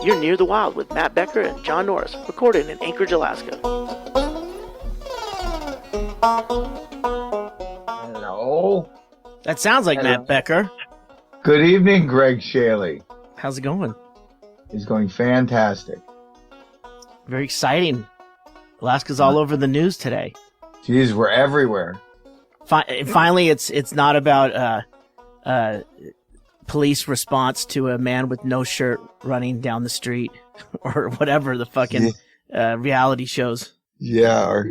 You're Near the Wild with Matt Becker and John Norris, recorded in Anchorage, Alaska. Hello. That sounds like Matt Becker. Good evening, Ggreg Chaille. How's it going? It's going fantastic. Very exciting. Alaska's all over the news today. Jeez, we're everywhere. Finally, it's not about police response to a man with no shirt running down the street or whatever the fucking reality shows. Yeah,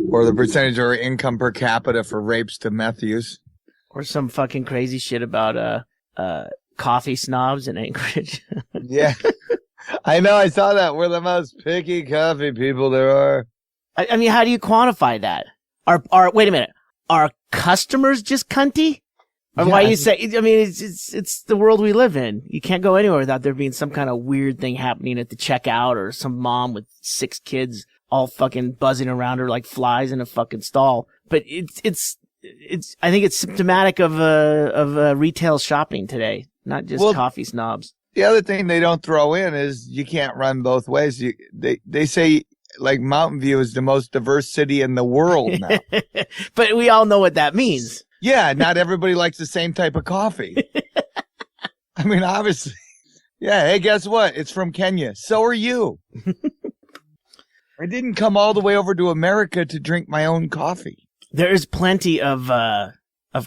or the percentage of our income per capita for rapes to meth use. Or some fucking crazy shit about coffee snobs in Anchorage. Yeah. I know, I saw that. We're the most picky coffee people there are. I mean, how do you quantify that? Wait a minute. Are customers just cunty? Or why you say, I mean, it's the world we live in. You can't go anywhere without there being some kind of weird thing happening at the checkout or some mom with 6 kids all fucking buzzing around her like flies in a fucking stall. But it's I think it's symptomatic of retail shopping today, not just coffee snobs. The other thing they don't throw in is you can't run both ways. They say like Mountain View is the most diverse city in the world now. But we all know what that means. Yeah, not everybody likes the same type of coffee. I mean, obviously. Yeah, hey, guess what? It's from Kenya. So are you. I didn't come all the way over to America to drink my own coffee. There is plenty of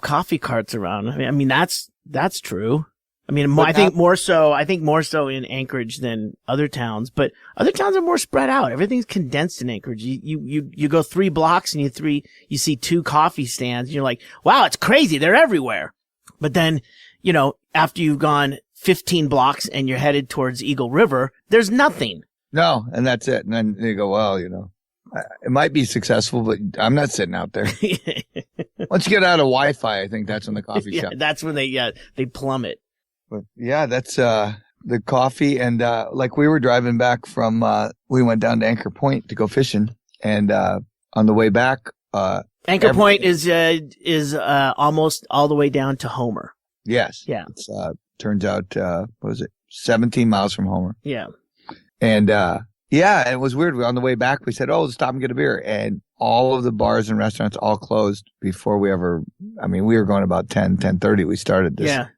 coffee carts around. I mean that's true. I mean, I think more so in Anchorage than other towns, but other towns are more spread out. Everything's condensed in Anchorage. You go 3 blocks and you see 2 coffee stands and you're like, wow, it's crazy. They're everywhere. But then, after you've gone 15 blocks and you're headed towards Eagle River, there's nothing. No. And that's it. And then you go, well, it might be successful, but I'm not sitting out there. Once you get out of Wi-Fi, I think that's when the coffee shop. That's when they plummet. But yeah, that's the coffee. And like we were driving back from, we went down to Anchor Point to go fishing. And on the way back, Anchor Point is almost all the way down to Homer. Yes. Yeah. It's turns out, what was it? 17 miles from Homer. Yeah. And yeah, it was weird. On the way back, we said, oh, let's stop and get a beer. And all of the bars and restaurants all closed before we were going about 10:30. We started this. Yeah.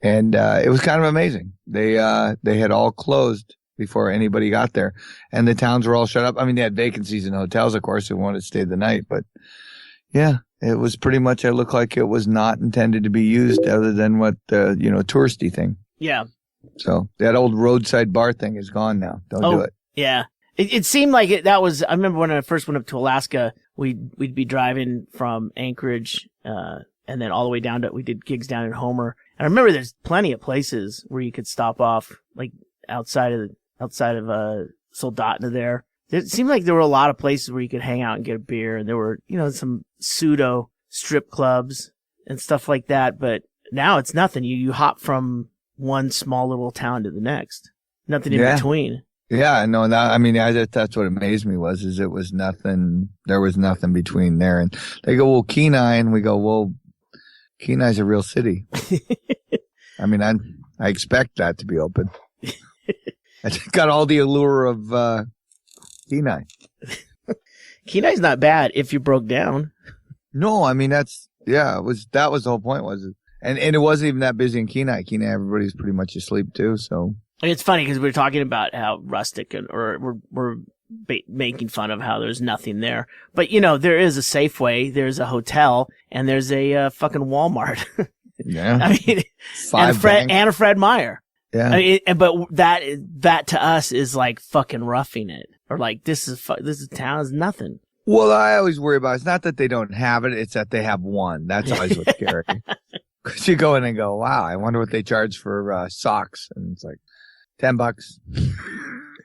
And it was kind of amazing. They had all closed before anybody got there. And the towns were all shut up. I mean, they had vacancies in hotels, of course, who wanted to stay the night. But yeah, it was pretty much, it looked like it was not intended to be used other than what, touristy thing. Yeah. So that old roadside bar thing is gone now. Don't do it. Yeah. It seemed like I remember when I first went up to Alaska, we'd be driving from Anchorage, and then all the way down we did gigs down in Homer. And I remember there's plenty of places where you could stop off, like outside of Soldotna there. It seemed like there were a lot of places where you could hang out and get a beer, and there were, some pseudo strip clubs and stuff like that. But now it's nothing. You hop from one small little town to the next. Nothing in between. Yeah, no, that's what amazed me is it was nothing. There was nothing between there. And they go, well, Kenai, and we go, well, Kenai's a real city. I mean, I expect that to be open. I got all the allure of Kenai. Kenai's not bad if you broke down. No, I mean that was the whole point, was it? And it wasn't even that busy in Kenai. Kenai, everybody's pretty much asleep too. So it's funny because we're talking about how rustic or we're making fun of how there's nothing there. But there is a Safeway, there's a hotel, and there's a fucking Walmart. Yeah. I mean, and a Fred Meyer. Yeah. I mean, but that to us is like fucking roughing it, or like this town is nothing. Well, I always worry about it's not that they don't have it; it's that they have one. That's always what's scary. Because you go in and go, wow, I wonder what they charge for socks, and it's like $10.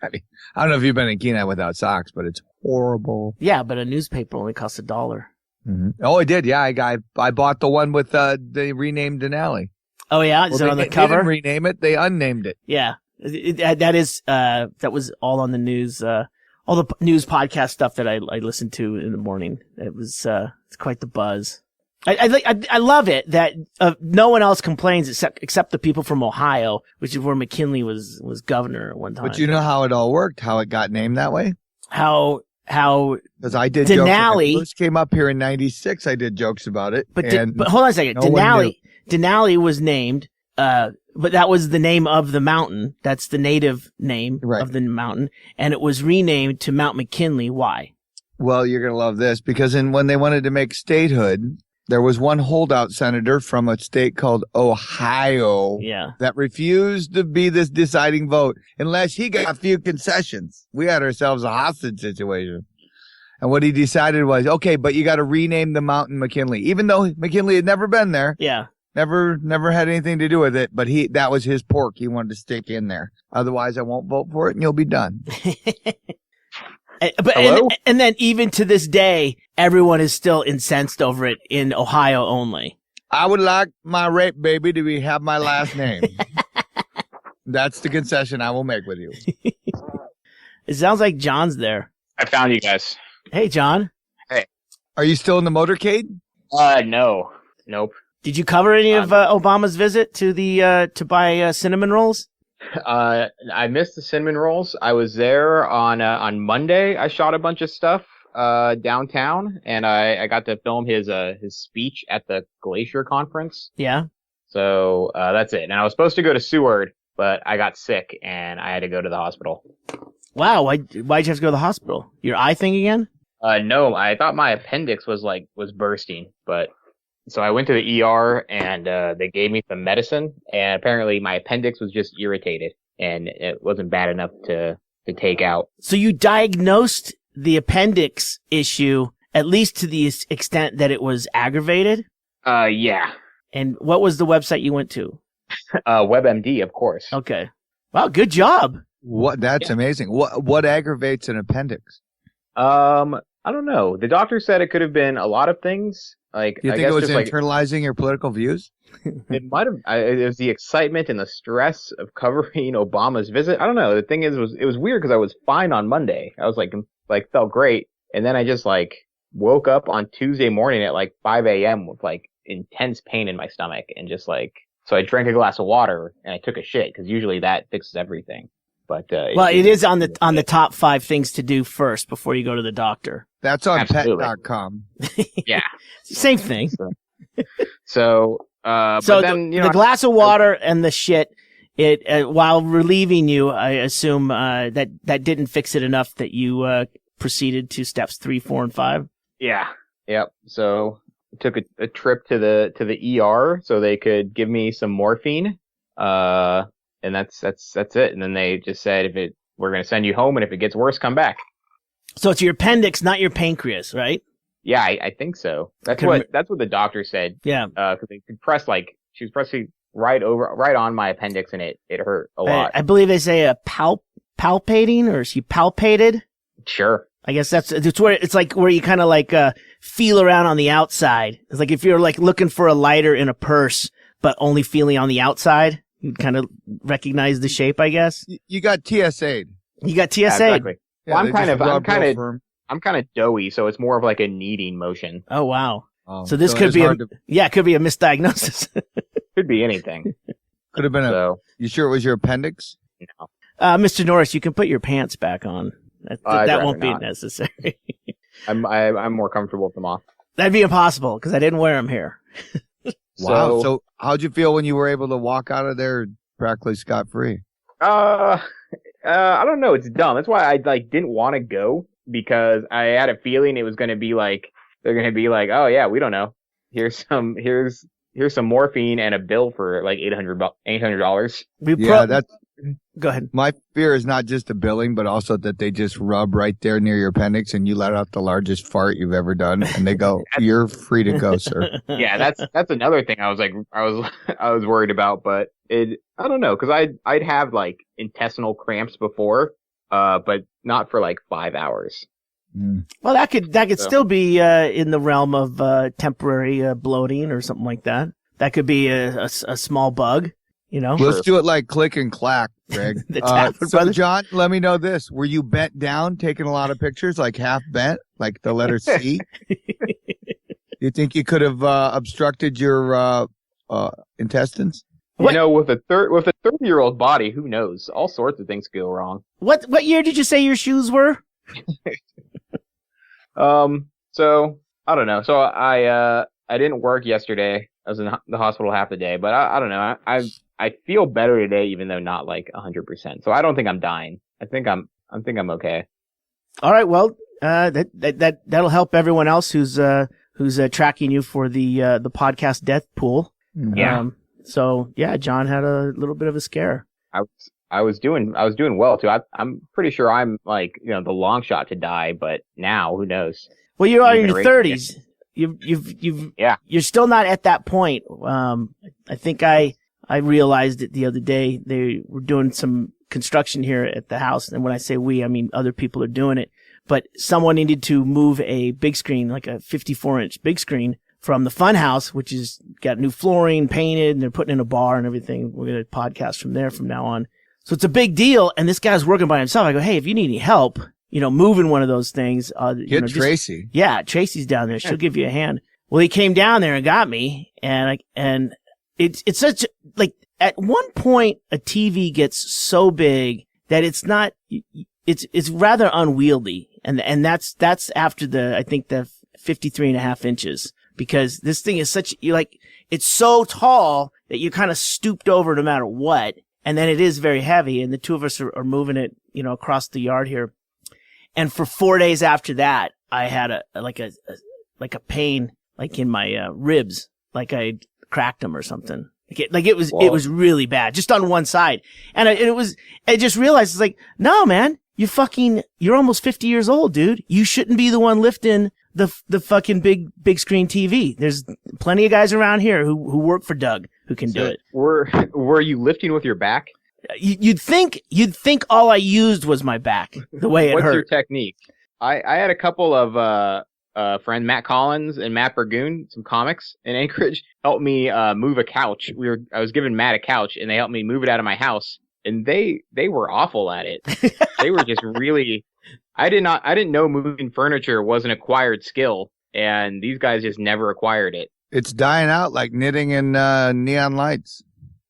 I mean, I don't know if you've been in Kenai without socks, but it's horrible. Yeah, but a newspaper only costs $1. Mm-hmm. Oh, I did. Yeah, I bought the one with they renamed Denali. Oh yeah, is it on the cover? They didn't rename it; they unnamed it. Yeah, that was all on the news. All the news podcast stuff that I listened to in the morning. It was it's quite the buzz. I love it that no one else complains except the people from Ohio, which is where McKinley was governor at one time. But you know how it all worked, how it got named that way? How because I did Denali jokes when it first came up here in '96. I did jokes about it. But hold on a second. Denali was named, but that was the name of the mountain. That's the native name of the mountain, and it was renamed to Mount McKinley. Why? Well, you're gonna love this because when they wanted to make statehood, there was one holdout senator from a state called Ohio that refused to be this deciding vote unless he got a few concessions. We had ourselves a hostage situation. And what he decided was, okay, but you got to rename the mountain McKinley, even though McKinley had never been there. Yeah. Never had anything to do with it, but that was his pork he wanted to stick in there. Otherwise, I won't vote for it and you'll be done. And then even to this day, everyone is still incensed over it in Ohio only. I would like my rape baby to have my last name. That's the concession I will make with you. It sounds like John's there. I found you guys. Hey, John. Hey. Are you still in the motorcade? No. Nope. Did you cover any of Obama's visit to the to buy cinnamon rolls? I missed the cinnamon rolls. I was there on Monday. I shot a bunch of stuff downtown, and I got to film his speech at the Glacier conference. Yeah. So that's it. And I was supposed to go to Seward, but I got sick and I had to go to the hospital. Wow, why'd you have to go to the hospital? Your eye thing again? No, I thought my appendix was bursting, but so I went to the ER and they gave me some medicine, and apparently my appendix was just irritated and it wasn't bad enough to take out. So you diagnosed the appendix issue at least to the extent that it was aggravated? Yeah. And what was the website you went to? WebMD, of course. Okay. Wow, good job. That's amazing. What aggravates an appendix? I don't know. The doctor said it could have been a lot of things. Like, you think it was internalizing your political views? It might have. It was the excitement and the stress of covering Obama's visit. I don't know. The thing is, it was weird because I was fine on Monday. I was like felt great, and then I just woke up on Tuesday morning at 5 a.m. with intense pain in my stomach, and so I drank a glass of water and I took a shit because usually that fixes everything. But it is on the top 5 things to do first before you go to the doctor. That's on pet.com. Yeah. Same thing. So then, the glass of water and the shit, while relieving you, I assume that didn't fix it enough that you proceeded to steps 3, 4, and 5. Yeah. Yep. So I took a trip to the ER so they could give me some morphine. And that's it. And then they just said we're going to send you home, and if it gets worse, come back. So it's your appendix, not your pancreas, right? Yeah, I think so. That's what the doctor said. Yeah. Because they could press she was pressing right on my appendix, and it hurt a lot. I believe they say palpating, or she palpated. Sure. I guess it's where it's where you kind of feel around on the outside. It's like if you're looking for a lighter in a purse, but only feeling on the outside, you kind of recognize the shape, I guess. You got TSA'd. You got TSA'd. Yeah, exactly. Yeah, well, I'm kind of doughy, so it's more of a kneading motion. Oh wow! So this could be it could be a misdiagnosis. Could be anything. Could have been You sure it was your appendix? No. Mr. Norris, you can put your pants back on. That won't be necessary. I'm more comfortable with them off. That'd be impossible because I didn't wear them here. Wow. So how'd you feel when you were able to walk out of there practically scot-free? I don't know. It's dumb. That's why I didn't want to go, because I had a feeling it was going to be they're going to be oh yeah, we don't know. Here's some morphine and a bill for $800. Go ahead. My fear is not just the billing, but also that they just rub right there near your appendix and you let out the largest fart you've ever done, and they go, "You're free to go, sir." Yeah, that's another thing I was worried about, but I don't know, because I'd have intestinal cramps before, but not for 5 hours. Mm. Well, that could still be in the realm of temporary bloating or something like that. That could be a small bug. Let's do it like click and clack, Greg. So, John, let me know this. Were you bent down, taking a lot of pictures, half bent, like the letter C? You think you could have obstructed your intestines? You know, with a 30-year-old body, who knows? All sorts of things go wrong. What year did you say your shoes were? So I don't know. So I didn't work yesterday. I was in the hospital half the day, but I don't know. I feel better today, even though not like 100%. So I don't think I'm dying. I think I'm okay. All right. Well, that'll help everyone else who's tracking you for the podcast death pool. Yeah. So yeah, John had a little bit of a scare. I was doing well too. I'm pretty sure I'm like, you know, the long shot to die, but now who knows? Well, you are in your 30s. You're still not at that point. I think I realized it the other day. They were doing some construction here at the house, and when I say we, I mean other people are doing it. But someone needed to move a big screen, like a 54-inch big screen, from the fun house, which is got new flooring, painted, and they're putting in a bar and everything. We're going to podcast from there from now on. So it's a big deal, and this guy's working by himself. I go, hey, if you need any help, you know, moving one of those things. Get Tracy. Yeah, Tracy's down there. She'll give you a hand. Well, he came down there and got me, and it's such, like, at one point, a TV gets so big that it's not, it's rather unwieldy. And that's after I think the 53.5 inches. Because this thing is it's so tall that you're kind of stooped over no matter what. And then it is very heavy. And the two of us are moving it, you know, across the yard here. And for 4 days after that, I had a pain, like in my ribs, like I cracked them or something. It was really bad, just on one side. And I just realized, it's like, no, man, you're almost 50 years old, dude. You shouldn't be the one lifting the fucking big screen TV. There's plenty of guys around here who work for Doug who can do it. Were you lifting with your back? You'd think all I used was my back, the way it hurt. What's your technique? I had a couple of friend Matt Collins and Matt Burgoon, some comics in Anchorage, helped me move a couch. I was giving Matt a couch, and they helped me move it out of my house. And they were awful at it. They were just really. I didn't know moving furniture was an acquired skill, and these guys just never acquired it. It's dying out like knitting in neon lights.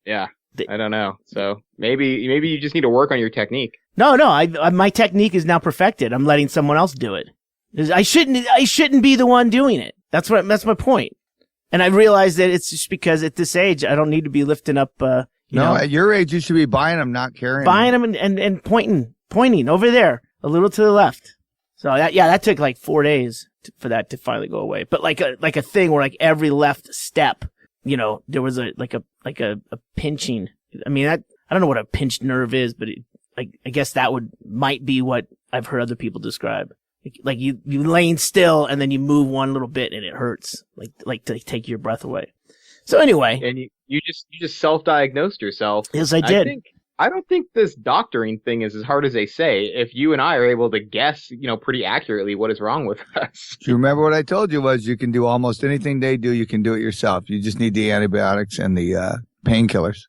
Yeah, I don't know. So maybe you just need to work on your technique. No, my technique is now perfected. I'm letting someone else do it. I shouldn't be the one doing it. That's my point. And I realized that it's just because at this age I don't need to be lifting up. At your age you should be buying them, not carrying them. Buying them and pointing over there. A little to the left. So that took like 4 days for that to finally go away. But like a thing where like every left step, you know, there was a pinching. I mean, I don't know what a pinched nerve is, but I guess that might be what I've heard other people describe. Like you laying still and then you move one little bit and it hurts. Like to take your breath away. So anyway. And you just self-diagnosed yourself. Yes, I did. I don't think this doctoring thing is as hard as they say. If you and I are able to guess, you know, pretty accurately what is wrong with us. Do you remember what I told you was you can do almost anything they do. You can do it yourself. You just need the antibiotics and the painkillers.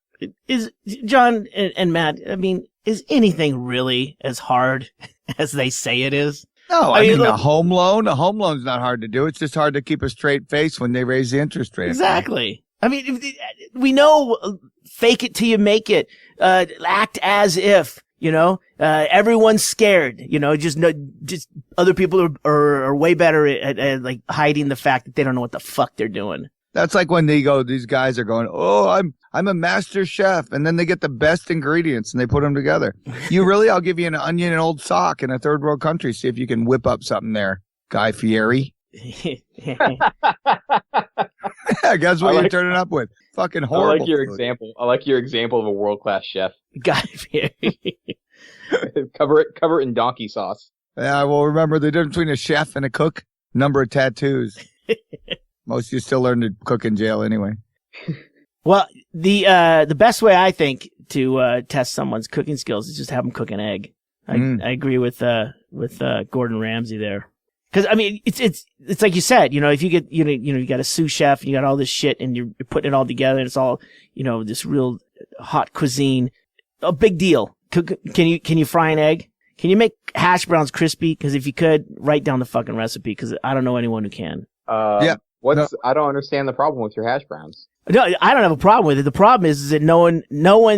Is John and Matt, I mean, is anything really as hard as they say it is? No, I mean, a home loan's not hard to do. It's just hard to keep a straight face when they raise the interest rate. Exactly. I mean, we know fake it till you make it. Act as if, you know, everyone's scared, you know, just other people are way better at like hiding the fact that they don't know what the fuck they're doing. That's like when these guys are going, oh, I'm a master chef. And then they get the best ingredients and they put them together. I'll give you an onion and old sock in a third world country. See if you can whip up something there, Guy Fieri. Guess what you're turning up with? Fucking horrible. I like your example. I like your example of a world-class chef. Guy Fieri. Cover it in donkey sauce. Yeah, well, remember the difference between a chef and a cook? Number of tattoos. Most of you still learn to cook in jail anyway. Well, the best way I think to test someone's cooking skills is just have them cook an egg. I agree with Gordon Ramsay there. Because I mean, it's like you said, you know, if you get you got a sous chef, and you got all this shit, and you're putting it all together, and it's all, you know, this real hot cuisine. A big deal. Can you fry an egg? Can you make hash browns crispy? Because if you could, write down the fucking recipe. Because I don't know anyone who can. Yeah, I don't understand the problem with your hash browns. No, I don't have a problem with it. The problem is that no one,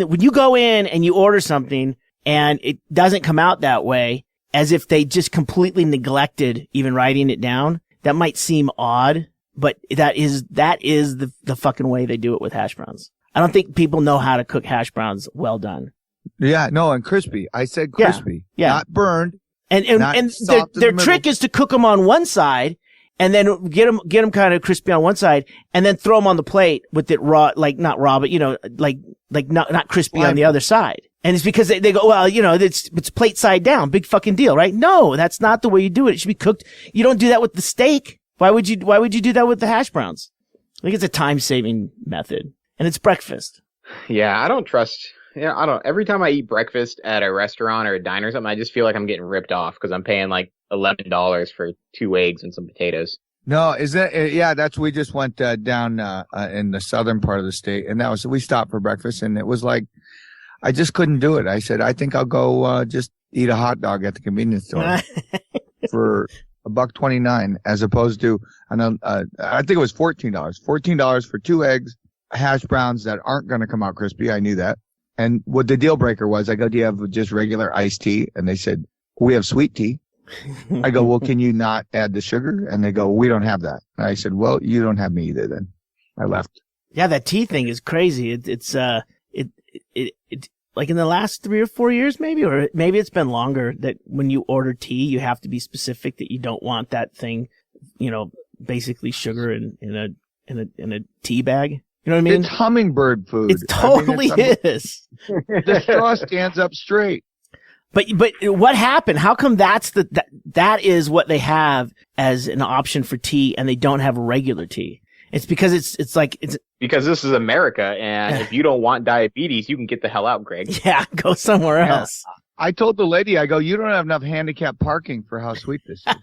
when you go in and you order something and it doesn't come out that way, as if they just completely neglected even writing it down, that might seem odd, but that is the fucking way they do it with hash browns. I don't think people know how to cook hash browns well done. Yeah, no, and crispy. I said crispy. Yeah. Not burned. And their trick is to cook them on one side and then get them kind of crispy on one side and then throw them on the plate with it raw, like not raw, but not crispy on the other side. And it's because they go, well, it's plate side down. Big fucking deal, right? No, that's not the way you do it. It should be cooked. You don't do that with the steak. Why would you do that with the hash browns? I think it's a time saving method and it's breakfast. Yeah, I don't trust. Yeah, I don't. Every time I eat breakfast at a restaurant or a diner or something, I just feel like I'm getting ripped off because I'm paying like $11 for 2 eggs and some potatoes. No, is that? Yeah, we just went down in the southern part of the state, and we stopped for breakfast, and it was like I just couldn't do it. I said, I think I'll go just eat a hot dog at the convenience store for $1.29, as opposed to I think it was $14. $14 for 2 eggs, hash browns that aren't going to come out crispy. I knew that. And what the deal breaker was, I go, do you have just regular iced tea? And they said, we have sweet tea. I go, well, can you not add the sugar? And they go, we don't have that. And I said, well, you don't have me either then. I left. Yeah, that tea thing is crazy. It's like in the last 3 or 4 years, maybe, or maybe it's been longer, that when you order tea, you have to be specific that you don't want that thing, basically sugar in a tea bag. You know what I mean? It's hummingbird food. It totally is. The straw stands up straight. But what happened? How come that is what they have as an option for tea and they don't have regular tea? It's because it's because this is America, and if you don't want diabetes, you can get the hell out, Greg. Yeah, go somewhere else. I told the lady, I go, you don't have enough handicap parking for how sweet this is.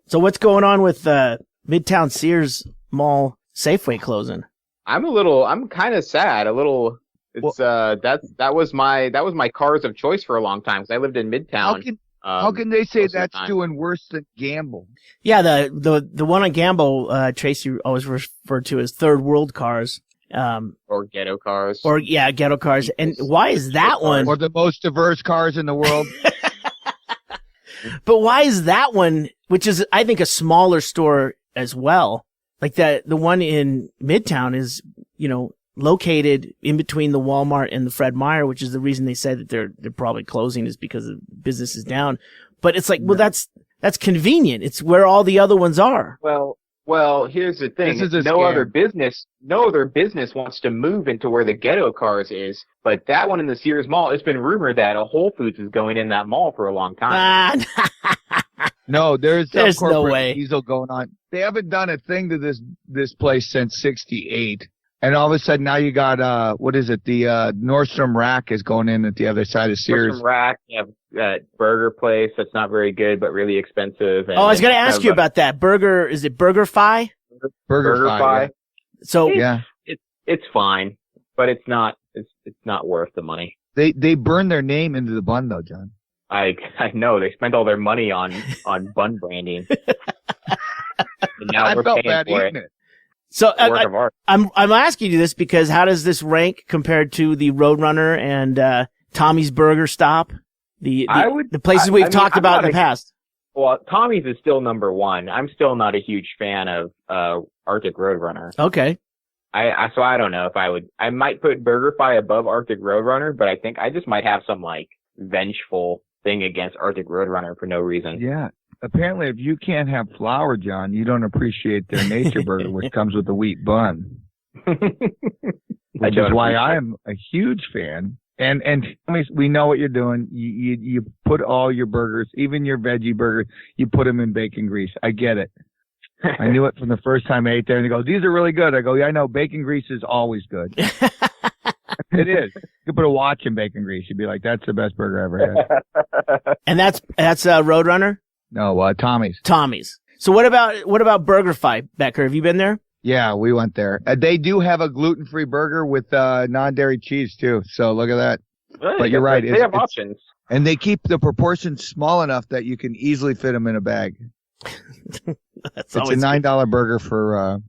So what's going on with Midtown Sears Mall Safeway closing? I'm kind of sad. A little. It's that was my cars of choice for a long time because I lived in Midtown. How can they say that's doing worse than Gamble? Yeah, the one on Gamble, Tracy always referred to as third world cars. Or ghetto cars. Ghetto cars. And why is that one? Or the most diverse cars in the world. But why is that one, which is, I think, a smaller store as well, like the one in Midtown is, located in between the Walmart and the Fred Meyer, which is the reason they said that they're probably closing is because the business is down. But it's like, well, that's convenient. It's where all the other ones are. Well, here's the thing. No other business wants to move into where the ghetto cars is. But that one in the Sears Mall, it's been rumored that a Whole Foods is going in that mall for a long time. No, there's no way. Diesel going on. They haven't done a thing to this place since '68. And all of a sudden now you got, what is it? The, Nordstrom Rack is going in at the other side of Sears. Nordstrom Rack, you have that burger place that's not very good, but really expensive. And I was going to ask you about that. Burger, is it BurgerFi? BurgerFi. Yeah. So, yeah. It's fine, but it's not worth the money. They burn their name into the bun though, John. I know. They spent all their money on bun branding. And now we're paying for it. So I'm asking you this because how does this rank compared to the Roadrunner and Tommy's Burger Stop, the places we've talked about in the past? Well, Tommy's is still number one. I'm still not a huge fan of Arctic Roadrunner. Okay. So I don't know if I would. I might put BurgerFi above Arctic Roadrunner, but I think I just might have some like vengeful thing against Arctic Roadrunner for no reason. Yeah. Apparently, if you can't have flour, John, you don't appreciate their Nature Burger, which comes with a wheat bun. Which is why I am a huge fan. And we know what you're doing. You put all your burgers, even your veggie burgers, you put them in bacon grease. I get it. I knew it from the first time I ate there. And they go, these are really good. I go, yeah, I know. Bacon grease is always good. It is. You could put a watch in bacon grease. You'd be like, that's the best burger I ever had. And that's Roadrunner? No, Tommy's. Tommy's. So what about BurgerFi, Becker? Have you been there? Yeah, we went there. They do have a gluten-free burger with non-dairy cheese too. So look at that. But you're right. They have options. And they keep the proportions small enough that you can easily fit them in a bag. It's a $9 burger for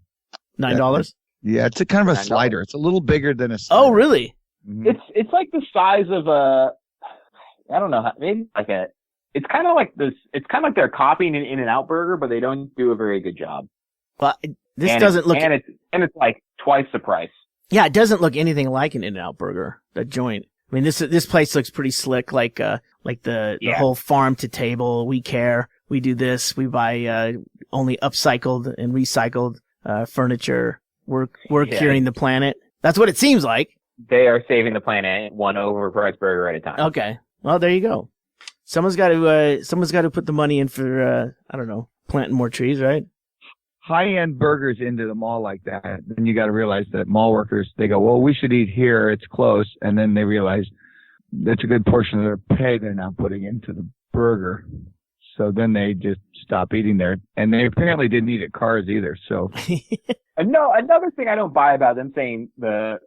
$9. Yeah, it's a kind of a slider. It's a little bigger than a slider. Oh, really? Mm-hmm. It's like the size of I don't know, maybe like it's kind of like this. It's kind of like they're copying an In-N-Out burger, but they don't do a very good job. Well, this doesn't look. And it's like twice the price. Yeah, it doesn't look anything like an In-N-Out burger. That joint. I mean, this place looks pretty slick. Like the whole farm to table. We care. We do this. We buy only upcycled and recycled furniture. We're curing the planet. That's what it seems like. They are saving the planet one overpriced burger at a time. Okay. Well, there you go. Someone's got to put the money in for I don't know, planting more trees, right? High-end burgers into the mall like that, then you got to realize that mall workers, they go, well, we should eat here. It's close. And then they realize that's a good portion of their pay they're now putting into the burger. So then they just stop eating there. And they apparently didn't eat at Cars either. So no, another thing I don't buy about them saying that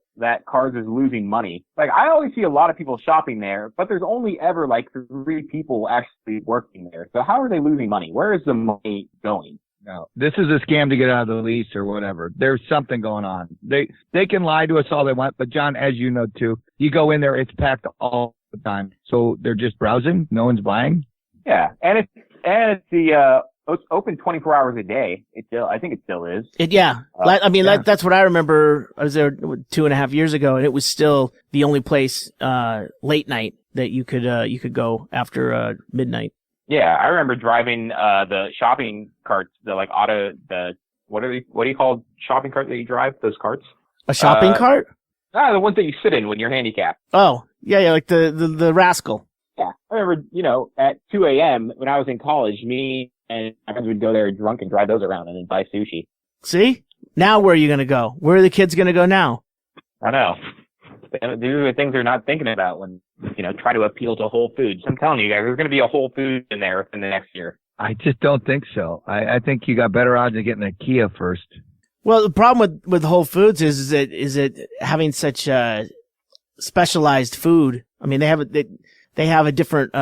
Cars is losing money. Like, I always see a lot of people shopping there, but there's only ever like 3 people actually working there. So how are they losing money? Where is the money going? No, this is a scam to get out of the lease or whatever. There's something going on. They can lie to us all they want, but John, as you know too, you go in there, it's packed all the time. So they're just browsing. No one's buying. Yeah, and it's open 24 hours a day. I think it still is. That's what I remember. I was there 2.5 years ago, and it was still the only place late night that you could go after midnight. Yeah, I remember driving the shopping carts, what do you call shopping cart that you drive? Those carts? A shopping cart? The ones that you sit in when you're handicapped. Oh, yeah, like the rascal. Yeah, I remember, at 2 a.m. when I was in college, me and my friends would go there drunk and drive those around and then buy sushi. See? Now where are you going to go? Where are the kids going to go now? I know. These are the things they're not thinking about when, try to appeal to Whole Foods. I'm telling you guys, there's going to be a Whole Foods in there in the next year. I just don't think so. I think you got better odds of getting a Kia first. Well, the problem with Whole Foods is it having such specialized food. I mean, they have a different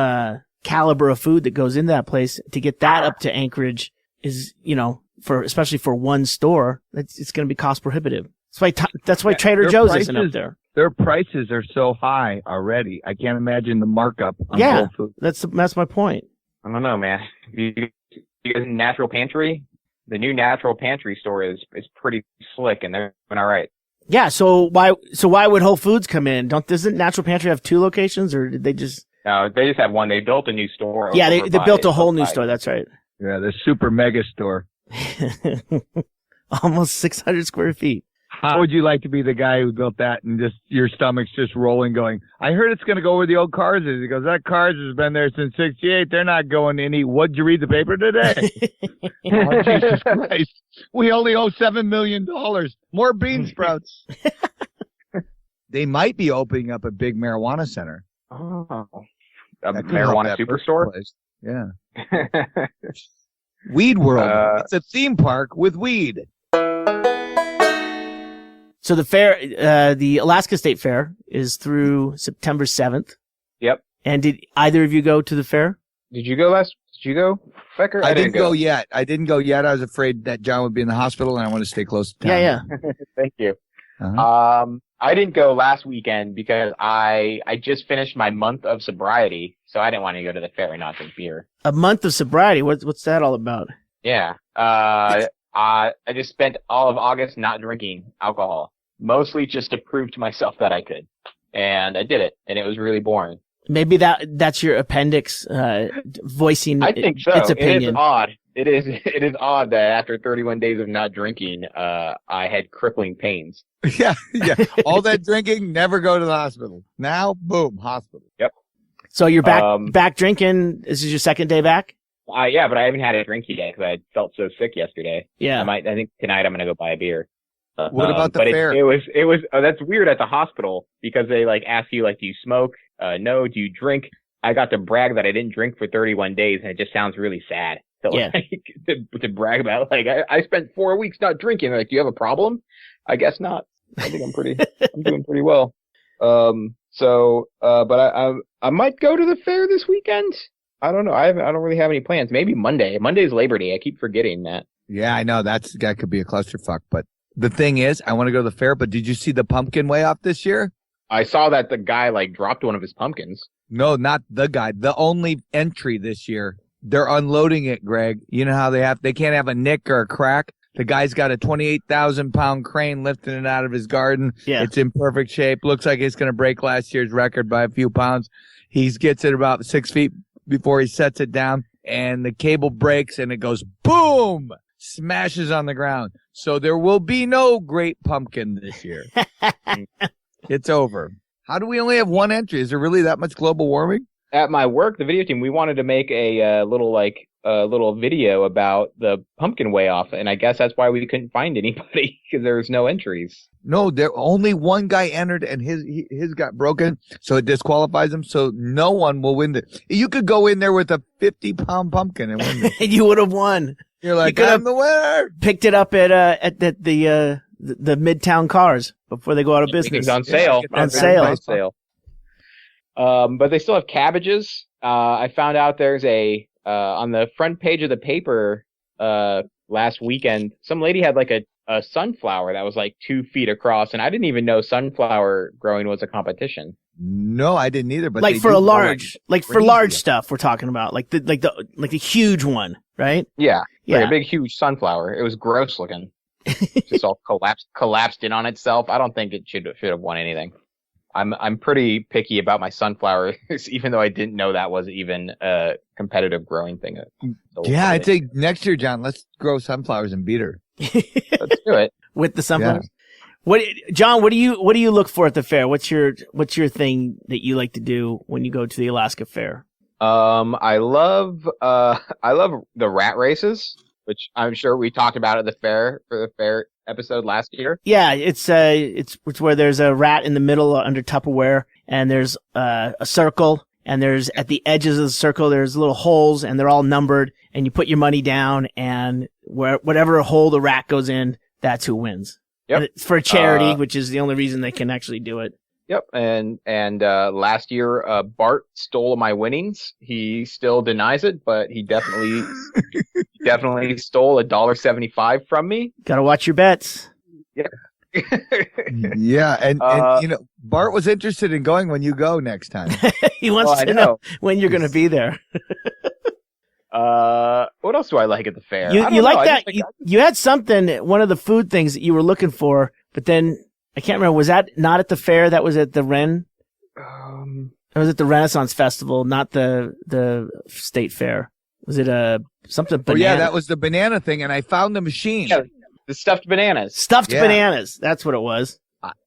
caliber of food that goes in that place. To get that up to Anchorage is, especially for one store, it's going to be cost prohibitive. That's why Trader Joe's isn't up there. Their prices are so high already. I can't imagine the markup on Whole Foods. That's my point. I don't know, man. You guys Natural Pantry? The new Natural Pantry store is pretty slick, and they're doing all right. Yeah, so why would Whole Foods come in? Doesn't Natural Pantry have 2 locations, or did they just? No, they just have one. They built a new store. Yeah, they built a whole new store. That's right. Yeah, the super mega store. Almost 600 square feet. How would you like to be the guy who built that and just your stomach's just rolling going, I heard it's going to go where the old Cars is. He goes, that Cars has been there since 68. They're not going any. What'd you read the paper today? Oh, Jesus Christ. We only owe $7 million. More bean sprouts. They might be opening up a big marijuana center. Oh. A marijuana superstore? Yeah. Weed World. It's a theme park with weed. So the fair, the Alaska State Fair is through September 7th. Yep. And did either of you go to the fair? Did you go, Becker? I didn't go yet. I was afraid that John would be in the hospital and I want to stay close to town. Yeah. Thank you. Uh-huh. I didn't go last weekend because I just finished my month of sobriety, so I didn't want to go to the fair and not drink beer. A month of sobriety? What's that all about? Yeah. I just spent all of August not drinking alcohol, mostly just to prove to myself that I could. And I did it, and it was really boring. Maybe that's your appendix voicing I think so. Its opinion. It is odd. It is odd that after 31 days of not drinking, I had crippling pains. Yeah. All that drinking, never go to the hospital. Now, boom, hospital. Yep. So you're back drinking. This is your second day back? Yeah, but I haven't had a drink yet because I felt so sick yesterday. Yeah. I think tonight I'm going to go buy a beer. What about the fair? It was that's weird at the hospital because they ask you do you smoke? No. Do you drink? I got to brag that I didn't drink for 31 days and it just sounds really sad. To brag about I spent 4 weeks not drinking. Do you have a problem? I guess not. I think I'm doing pretty well. So, but I might go to the fair this weekend. I don't know. I don't really have any plans. Maybe Monday. Monday's Labor Day. I keep forgetting that. Yeah, I know that could be a clusterfuck. But the thing is, I want to go to the fair. But did you see the pumpkin weigh off this year? I saw that the guy like dropped one of his pumpkins. No, not the guy. The only entry this year. They're unloading it, Greg. You know how they can't have a nick or a crack. The guy's got a 28,000-pound crane lifting it out of his garden. Yeah. It's in perfect shape. Looks like it's going to break last year's record by a few pounds. He gets it about 6 feet before he sets it down, and the cable breaks, and it goes boom, smashes on the ground. So there will be no great pumpkin this year. It's over. How do we only have one entry? Is there really that much global warming? At my work, the video team, we wanted to make a little video about the pumpkin weigh off, and I guess that's why we couldn't find anybody because there was no entries. No, there only one guy entered, and his got broken, so it disqualifies him. So no one will win it. You could go in there with a 50-pound pumpkin and win it. And you would have won. You're like, you I'm the winner. Picked it up at the Midtown Cars before they go out of business. It's on sale. Yeah, on sale. On sale. But they still have cabbages. I found out there's on the front page of the paper last weekend, some lady had like a sunflower that was like 2 feet across, and I didn't even know sunflower growing was a competition. No, I didn't either. But like for large stuff, we're talking about like the huge one, right? Yeah, yeah, like a big huge sunflower. It was gross looking, just all collapsed in on itself. I don't think it should have won anything. I'm pretty picky about my sunflowers, even though I didn't know that was even a competitive growing thing. Yeah, I'd say next year, John, let's grow sunflowers and beat her. Let's do it with the sunflowers. Yeah. John? What do you look for at the fair? What's your thing that you like to do when you go to the Alaska Fair? I love the rat races, which I'm sure we talked about at the fair for the fair episode last year. Yeah, it's where there's a rat in the middle under Tupperware, and there's a circle, and there's at the edges of the circle there's little holes, and they're all numbered, and you put your money down, and whatever hole the rat goes in, that's who wins. Yep. And it's for a charity, which is the only reason they can actually do it. Yep, and last year Bart stole my winnings. He still denies it, but he definitely stole $1.75 from me. Got to watch your bets. Yeah. Yeah, and you know, Bart was interested in going when you go next time. He wants to know when you're going to be there. What else do I like at the fair? You like that? You had something, one of the food things that you were looking for, but then I can't remember. Was that not at the fair? That was at the It was at the Renaissance Festival, not the state fair. Was it something banana? Oh yeah, that was the banana thing, and I found the machine. Yeah, the stuffed bananas. Stuffed bananas. That's what it was.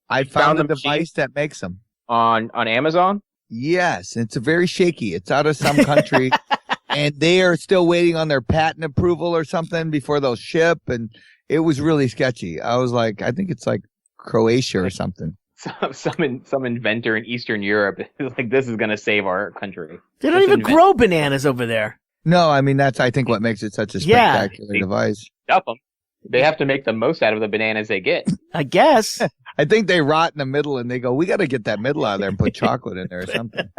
I found the device that makes them on Amazon. Yes, it's very shaky. It's out of some country, and they are still waiting on their patent approval or something before they'll ship. And it was really sketchy. I was like, I think it's like Croatia or something. Some inventor in Eastern Europe is like, this is going to save our country. They don't even grow bananas over there. No, I mean, that's, I think, what makes it such a spectacular device. Stuff them. They have to make the most out of the bananas they get. I guess. I think they rot in the middle and they go, we got to get that middle out of there and put chocolate in there or something.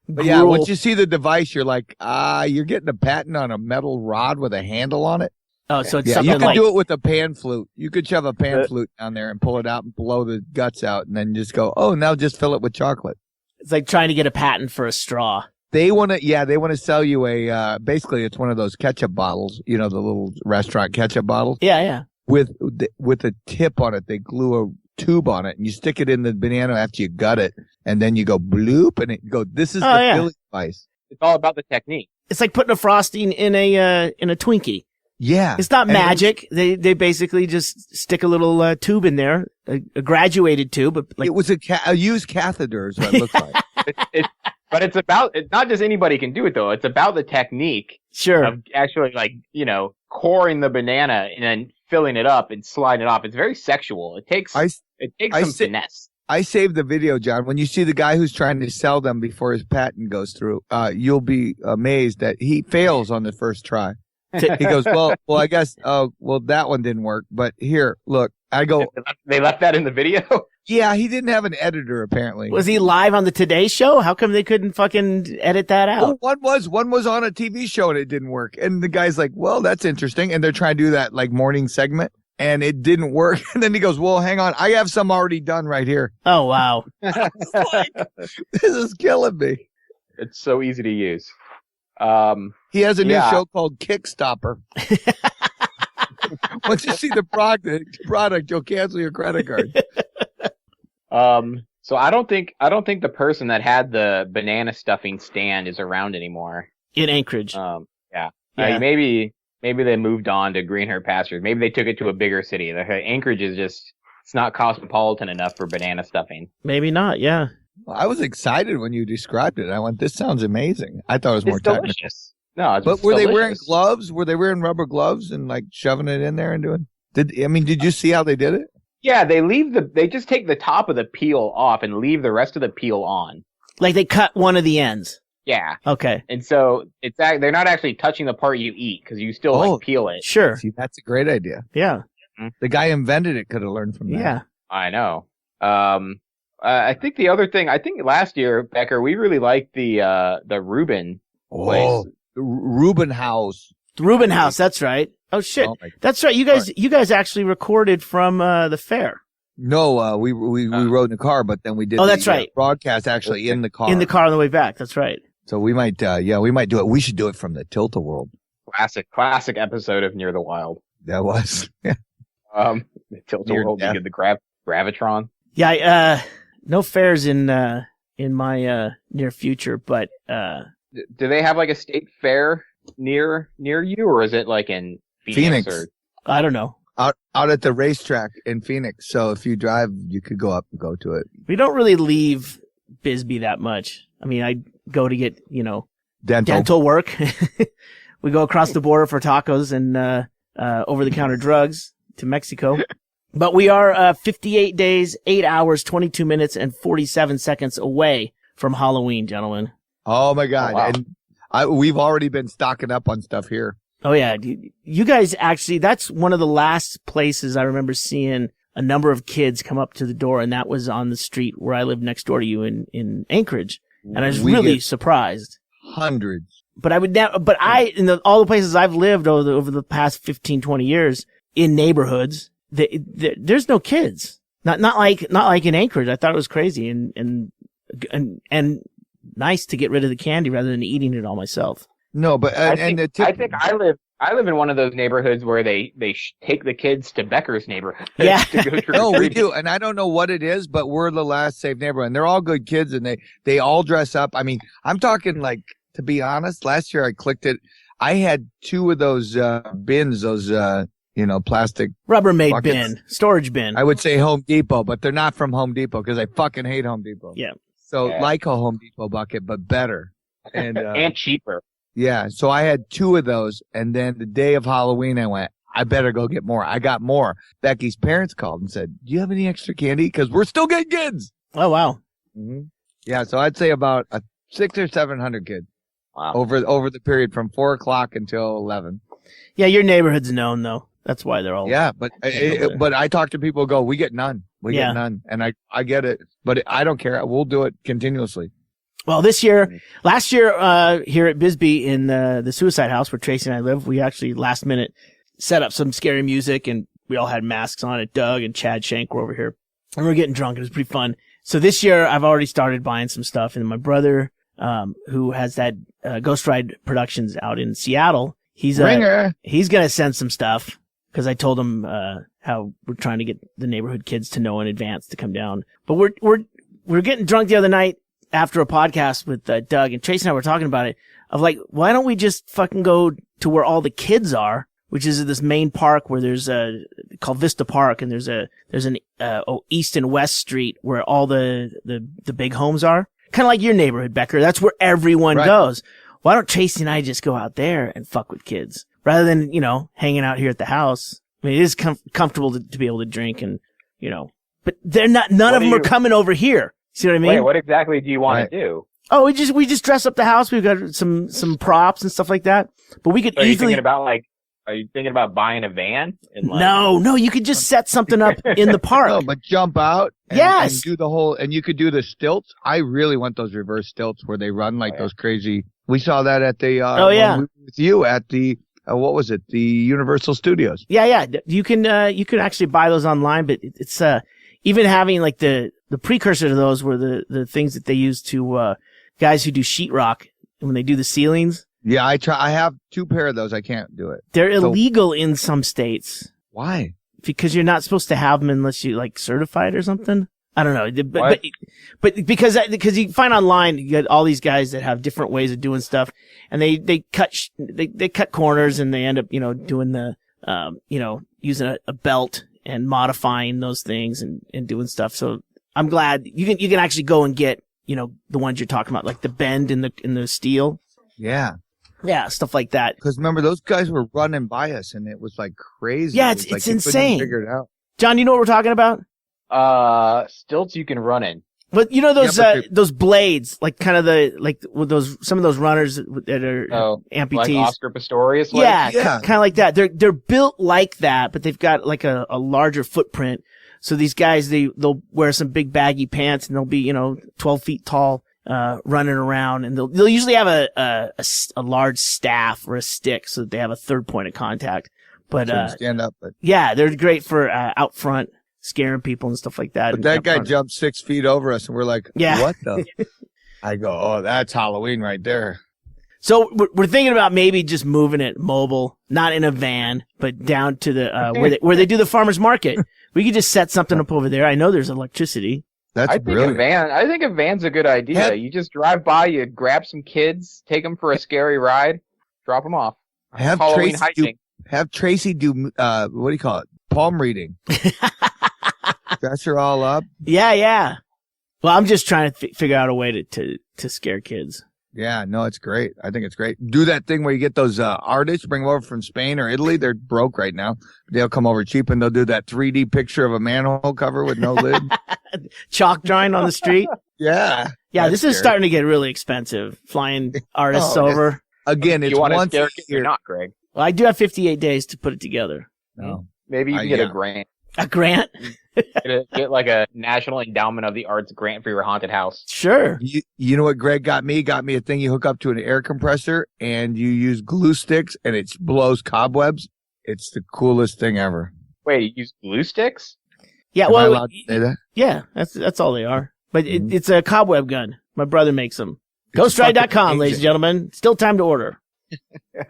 But yeah, once you see the device, you're like, you're getting a patent on a metal rod with a handle on it. Oh, so it's something you could like... do it with a pan flute. You could shove a pan flute down there and pull it out and blow the guts out and then just go, oh, now just fill it with chocolate. It's like trying to get a patent for a straw. They want to sell you basically it's one of those ketchup bottles, you know, the little restaurant ketchup bottles. Yeah, yeah. With a tip on it. They glue a tube on it and you stick it in the banana after you gut it and then you go bloop and it go, this is the Philly device. It's all about the technique. It's like putting a frosting in a Twinkie. Yeah. It's not magic. They basically just stick a little tube in there, a graduated tube. Like... It was a used catheter is what it looks like. But it's not just anybody can do it though. It's about the technique. Sure. Of actually coring the banana and then filling it up and sliding it off. It's very sexual. It takes some finesse. I saved the video, John. When you see the guy who's trying to sell them before his patent goes through, you'll be amazed that he fails on the first try. He goes, well, I guess, that one didn't work. But here, look, I go. They left that in the video? Yeah, he didn't have an editor apparently. Was he live on the Today Show? How come they couldn't fucking edit that out? Oh, one was on a TV show and it didn't work. And the guy's like, well, that's interesting. And they're trying to do that like morning segment and it didn't work. And then he goes, well, hang on. I have some already done right here. Oh, wow. Like, this is killing me. It's so easy to use. He has a new show called Kickstopper. Once you see the product, you'll cancel your credit card. So I don't think the person that had the banana stuffing stand is around anymore. In Anchorage. Yeah. Maybe they moved on to greener pastures. Maybe they took it to a bigger city. Anchorage is it's not cosmopolitan enough for banana stuffing. Maybe not. Yeah. Well, I was excited when you described it. I went, this sounds amazing. I thought it was more technical. Delicious. No, but were they wearing gloves? Were they wearing rubber gloves and like shoving it in there and doing? Did you see how they did it? Yeah, they just take the top of the peel off and leave the rest of the peel on. Like they cut one of the ends. Yeah. Okay. And so they're not actually touching the part you eat because you still like peel it. Sure. See, that's a great idea. Yeah. The guy invented it could have learned from that. Yeah. I know. I think the other thing, last year, Becker, we really liked the Reuben place. The Reuben House. The Reuben House, that's right. Oh shit. That's right. You guys actually recorded from the fair. No, we rode in the car, but then we did that's right. Broadcast actually in the car. In the car on the way back. That's right. So we might do it. We should do it from the Tilt-A-World. Classic episode of Near the Wild. That was. Yeah. The Tilt-A-World, you did the Gravitron. Yeah, no fairs in my near future, but do they have like a state fair near you, or is it like in Phoenix? Or... I don't know. Out at the racetrack in Phoenix. So if you drive, you could go up and go to it. We don't really leave Bisbee that much. I mean, I go to get, dental work. We go across the border for tacos and over-the-counter drugs to Mexico. But we are 58 days, 8 hours, 22 minutes, and 47 seconds away from Halloween, gentlemen. Oh, my God. Oh, wow. And we've already been stocking up on stuff here. Oh, yeah. You guys actually, that's one of the last places I remember seeing a number of kids come up to the door, and that was on the street where I live next door to you in Anchorage. And I was really surprised. Hundreds. But I would now, all the places I've lived over the past 15, 20 years in neighborhoods, there's no kids. Not like in Anchorage. I thought it was crazy and nice to get rid of the candy rather than eating it all myself. No, but I think I live in one of those neighborhoods where they take the kids to Becker's neighborhood. Yeah. To go no, we do, and I don't know what it is, but we're the last safe neighborhood, and they're all good kids, and they all dress up. I mean, I'm talking like, to be honest, last year I clicked it. I had 2 of those bins, those plastic Rubbermaid buckets. bin, storage bin. I would say Home Depot, but they're not from Home Depot because I fucking hate Home Depot. Yeah. So like a Home Depot bucket, but better and cheaper. Yeah, so I had 2 of those, and then the day of Halloween, I went, I better go get more. I got more. Becky's parents called and said, do you have any extra candy? Because we're still getting kids. Oh, wow. Mm-hmm. Yeah, so I'd say about 600 or 700 kids. Wow. Over the period from 4 o'clock until 11. Yeah, your neighborhood's known, though. That's why they're all... Yeah, but I talk to people who go, we get none. We get none. And I get it, but I don't care. We'll do it continuously. Well, last year, here at Bisbee in the suicide house where Tracy and I live, we actually last minute set up some scary music and we all had masks on it. Doug and Chad Shank were over here and we were getting drunk. It was pretty fun. So this year I've already started buying some stuff, and my brother, who has that, Ghost Ride Productions out in Seattle, he's going to send some stuff because I told him, how we're trying to get the neighborhood kids to know in advance to come down. But we're getting drunk the other night after a podcast with Doug, and Tracy and I were talking about it, of like, why don't we just fucking go to where all the kids are, which is this main park where there's called Vista Park, and there's an East and West Street where all the big homes are. Kind of like your neighborhood, Becker. That's where everyone goes. Why don't Tracy and I just go out there and fuck with kids rather than, hanging out here at the house? I mean, it is comfortable to be able to drink and, but they're not, none of them are coming over here. See what I mean? Wait, what exactly do you want to do? Oh, we just dress up the house. We've got some props and stuff like that. But we could easily. Are you thinking about like Are you thinking about buying a van? And No, you could just set something up in the park. No, but jump out and, Yes. and do the whole, and you could do the stilts. I really want those reverse stilts where they run like those crazy. We saw that at the, when we were with you at the, what was it? The Universal Studios. Yeah. You can actually buy those online, but it's, even having like the precursor to those were the things that they use to, guys who do sheetrock when they do the ceilings. Yeah, I have 2 pair of those. I can't do it. They're illegal in some states. Why? Because you're not supposed to have them unless you like certify it or something. I don't know. But because you find online, you get all these guys that have different ways of doing stuff, and they cut corners, and they end up, doing the, using a belt and modifying those things and doing stuff. So I'm glad you can actually go and get, the ones you're talking about, like the bend in the steel. Yeah. Yeah, stuff like that. Because remember, those guys were running by us, and it was like crazy. Yeah, it's like insane. Figure it out. John, you know what we're talking about? Stilts you can run in. But those blades, like kind of some of those runners that are amputees. Like Oscar Pistorius? Yeah. Kind of like that. They're built like that, but they've got like a larger footprint. So these guys, they'll wear some big baggy pants, and they'll be, 12 feet tall. Running around, and they'll usually have a large staff or a stick so that they have a third point of contact. But, stand up. But yeah, they're great for, out front, scaring people and stuff like that. But that guy jumped 6 feet over us, and we're like, what the? I go, oh, that's Halloween right there. So we're thinking about maybe just moving it mobile, not in a van, but down to the, where they do the farmer's market. We could just set something up over there. I know there's electricity. I think a van's a good idea. You just drive by, you grab some kids, take them for a scary ride, drop them off. Have Tracy do what do you call it? Palm reading. Dress her all up. Yeah. Well, I'm just trying to figure out a way to scare kids. Yeah, no, it's great. I think it's great. Do that thing where you get those artists, bring them over from Spain or Italy. They're broke right now. They'll come over cheap, and they'll do that 3D picture of a manhole cover with no lid. Chalk drawing on the street. Yeah. Yeah, this is starting to get really expensive. Flying artists over. Again, it's you want to once scare a kids year. or not, Greg? Well, I do have 58 days to put it together. No. Maybe you can get a grant. A grant? Get like a National Endowment of the Arts grant for your haunted house. Sure. You know what Greg got me? Got me a thing you hook up to an air compressor, and you use glue sticks, and it blows cobwebs. It's the coolest thing ever. Wait, you use glue sticks? Yeah, Am I allowed to say that? Yeah, that's all they are. But it's a cobweb gun. My brother makes them. Ghostride.com, ladies and gentlemen. Still time to order.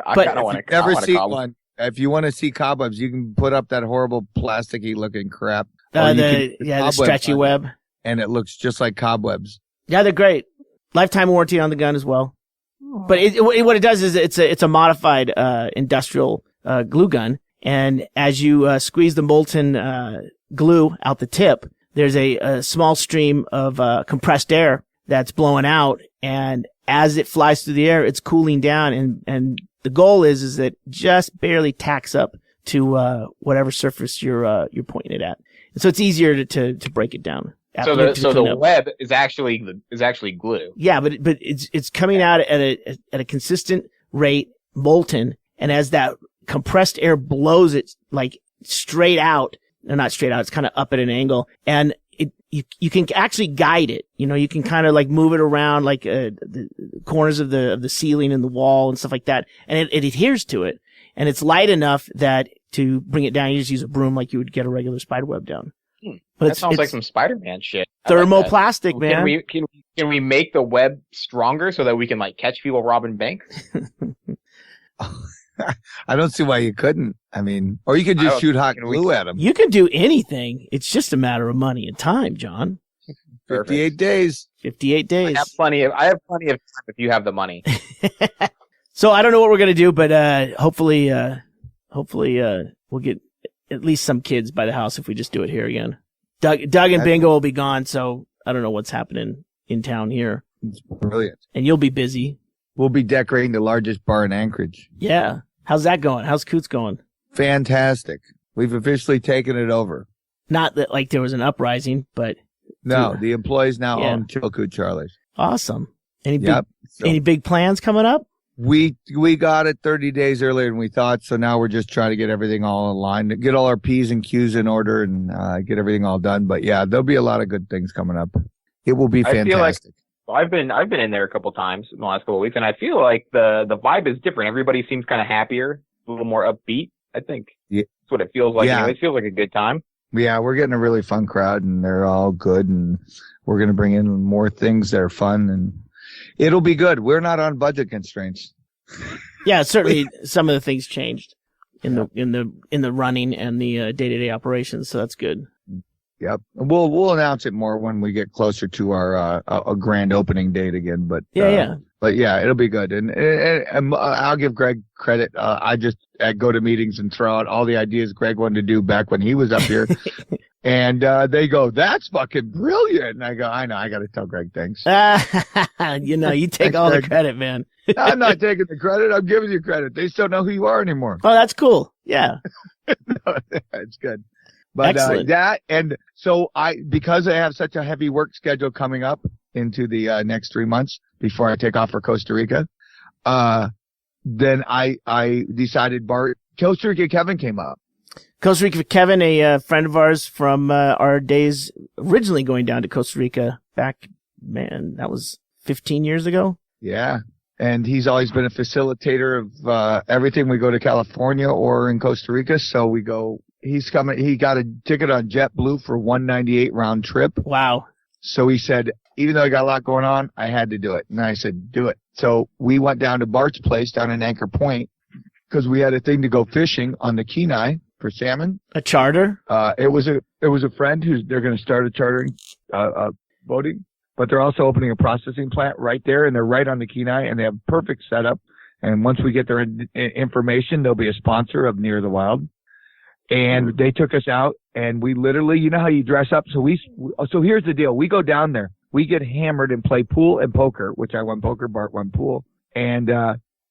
I kind of want to. Never see one. If you want to see cobwebs, you can put up that horrible plasticky looking crap. The stretchy web. And it looks just like cobwebs. Yeah, they're great. Lifetime warranty on the gun as well. But what it does is it's a modified industrial glue gun, and as you squeeze the molten glue out the tip, there's a small stream of compressed air that's blowing out, and as it flies through the air, it's cooling down, and the goal is that just barely tacks up to whatever surface you're pointing it at, and so it's easier to break it down. So the web is actually glue. Yeah, but it's coming out at a consistent rate, molten, and as that compressed air blows it like straight out, no, not straight out, it's kind of up at an angle, and you can actually guide it. You can kind of like move it around like the corners of the ceiling and the wall and stuff like that, and it adheres to it, and it's light enough that to bring it down, you just use a broom like you would get a regular spider web down. But that sounds like some Spider-Man shit. Thermoplastic, man. Can we make the web stronger so that we can like catch people robbing banks? I don't see why you couldn't. I mean, or you could just shoot hot glue at them. You can do anything. It's just a matter of money and time, John. 58 days. 58 days. I have plenty of time if you have the money. So I don't know what we're gonna do, but hopefully we'll get at least some kids by the house if we just do it here again. Doug and Bingo will be gone, so I don't know what's happening in town here. It's brilliant. And you'll be busy. We'll be decorating the largest bar in Anchorage. Yeah. How's that going? How's Coots going? Fantastic. We've officially taken it over. Not that like there was an uprising, but no, the employees now own Chilkoot Charlie's. Awesome. Any big plans coming up? We got it 30 days earlier than we thought, so now we're just trying to get everything all in line, get all our P's and Q's in order, and get everything all done. But yeah, there'll be a lot of good things coming up. It will be fantastic. I feel like I've been in there a couple times in the last couple of weeks, and I feel like the vibe is different. Everybody seems kind of happier, a little more upbeat. I think that's what it feels like. Yeah. It feels like a good time. Yeah, we're getting a really fun crowd, and they're all good, and we're going to bring in more things that are fun, and it'll be good. We're not on budget constraints. Yeah, certainly some of the things changed in the running and the day-to-day operations, so that's good. Yep. We'll announce it more when we get closer to our a grand opening date again, but But yeah, it'll be good. And I'll give Ggreg credit. I just go to meetings and throw out all the ideas Ggreg wanted to do back when he was up here. And they go, "That's fucking brilliant." And I go, "I know, I got to tell Ggreg thanks." You take all the credit, man. I'm not taking the credit. I'm giving you credit. They still know who you are anymore. Oh, that's cool. Yeah. No, it's good. But so because I have such a heavy work schedule coming up into the next 3 months before I take off for Costa Rica, then I decided Costa Rica Kevin came up. Costa Rica Kevin, a friend of ours from our days originally going down to Costa Rica back, man, that was 15 years ago. Yeah. And he's always been a facilitator of everything. We go to California or in Costa Rica. So we go, he's coming. He got a ticket on JetBlue for 198 round trip. Wow. So he said, even though I got a lot going on, I had to do it. And I said, do it. So we went down to Bart's place down in Anchor Point because we had a thing to go fishing on the Kenai for salmon. A charter? It was a friend they're going to start a chartering, boating, but they're also opening a processing plant right there, and they're right on the Kenai, and they have perfect setup. And once we get their information, they'll be a sponsor of Near the Wild. And they took us out, and we literally, you know how you dress up? So here's the deal. We go down there. We get hammered and play pool and poker, which I won poker, Bart won pool, and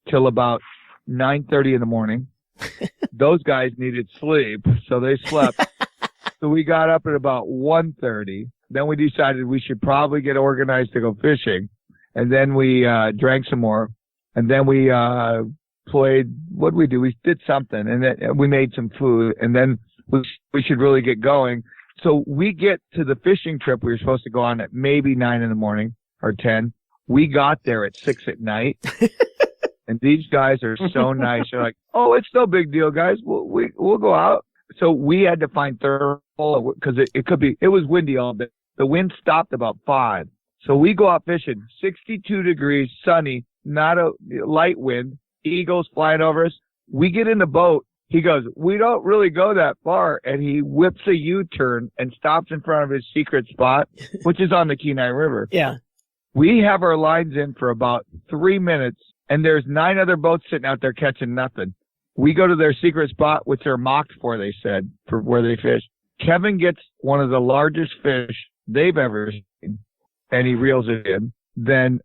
till about 9:30 in the morning. Those guys needed sleep, so they slept. So we got up at about 1:30. Then we decided we should probably get organized to go fishing. And then we drank some more. And then we played, what did we do? We did something, and then we made some food. And then we should really get going. So we get to the fishing trip we were supposed to go on at maybe 9 in the morning or 10. We got there at 6 at night. And these guys are so nice. They're like, "Oh, it's no big deal, guys. We'll go out." So we had to find thermal because it was windy all day. The wind stopped about 5. So we go out fishing, 62 degrees, sunny, not a light wind, eagles flying over us. We get in the boat. He goes, "We don't really go that far." And he whips a U-turn and stops in front of his secret spot, which is on the Kenai River. Yeah. We have our lines in for about 3 minutes, and there's 9 other boats sitting out there catching nothing. We go to their secret spot, which they're mocked for, they said, for where they fish. Kevin gets one of the largest fish they've ever seen, and he reels it in. Then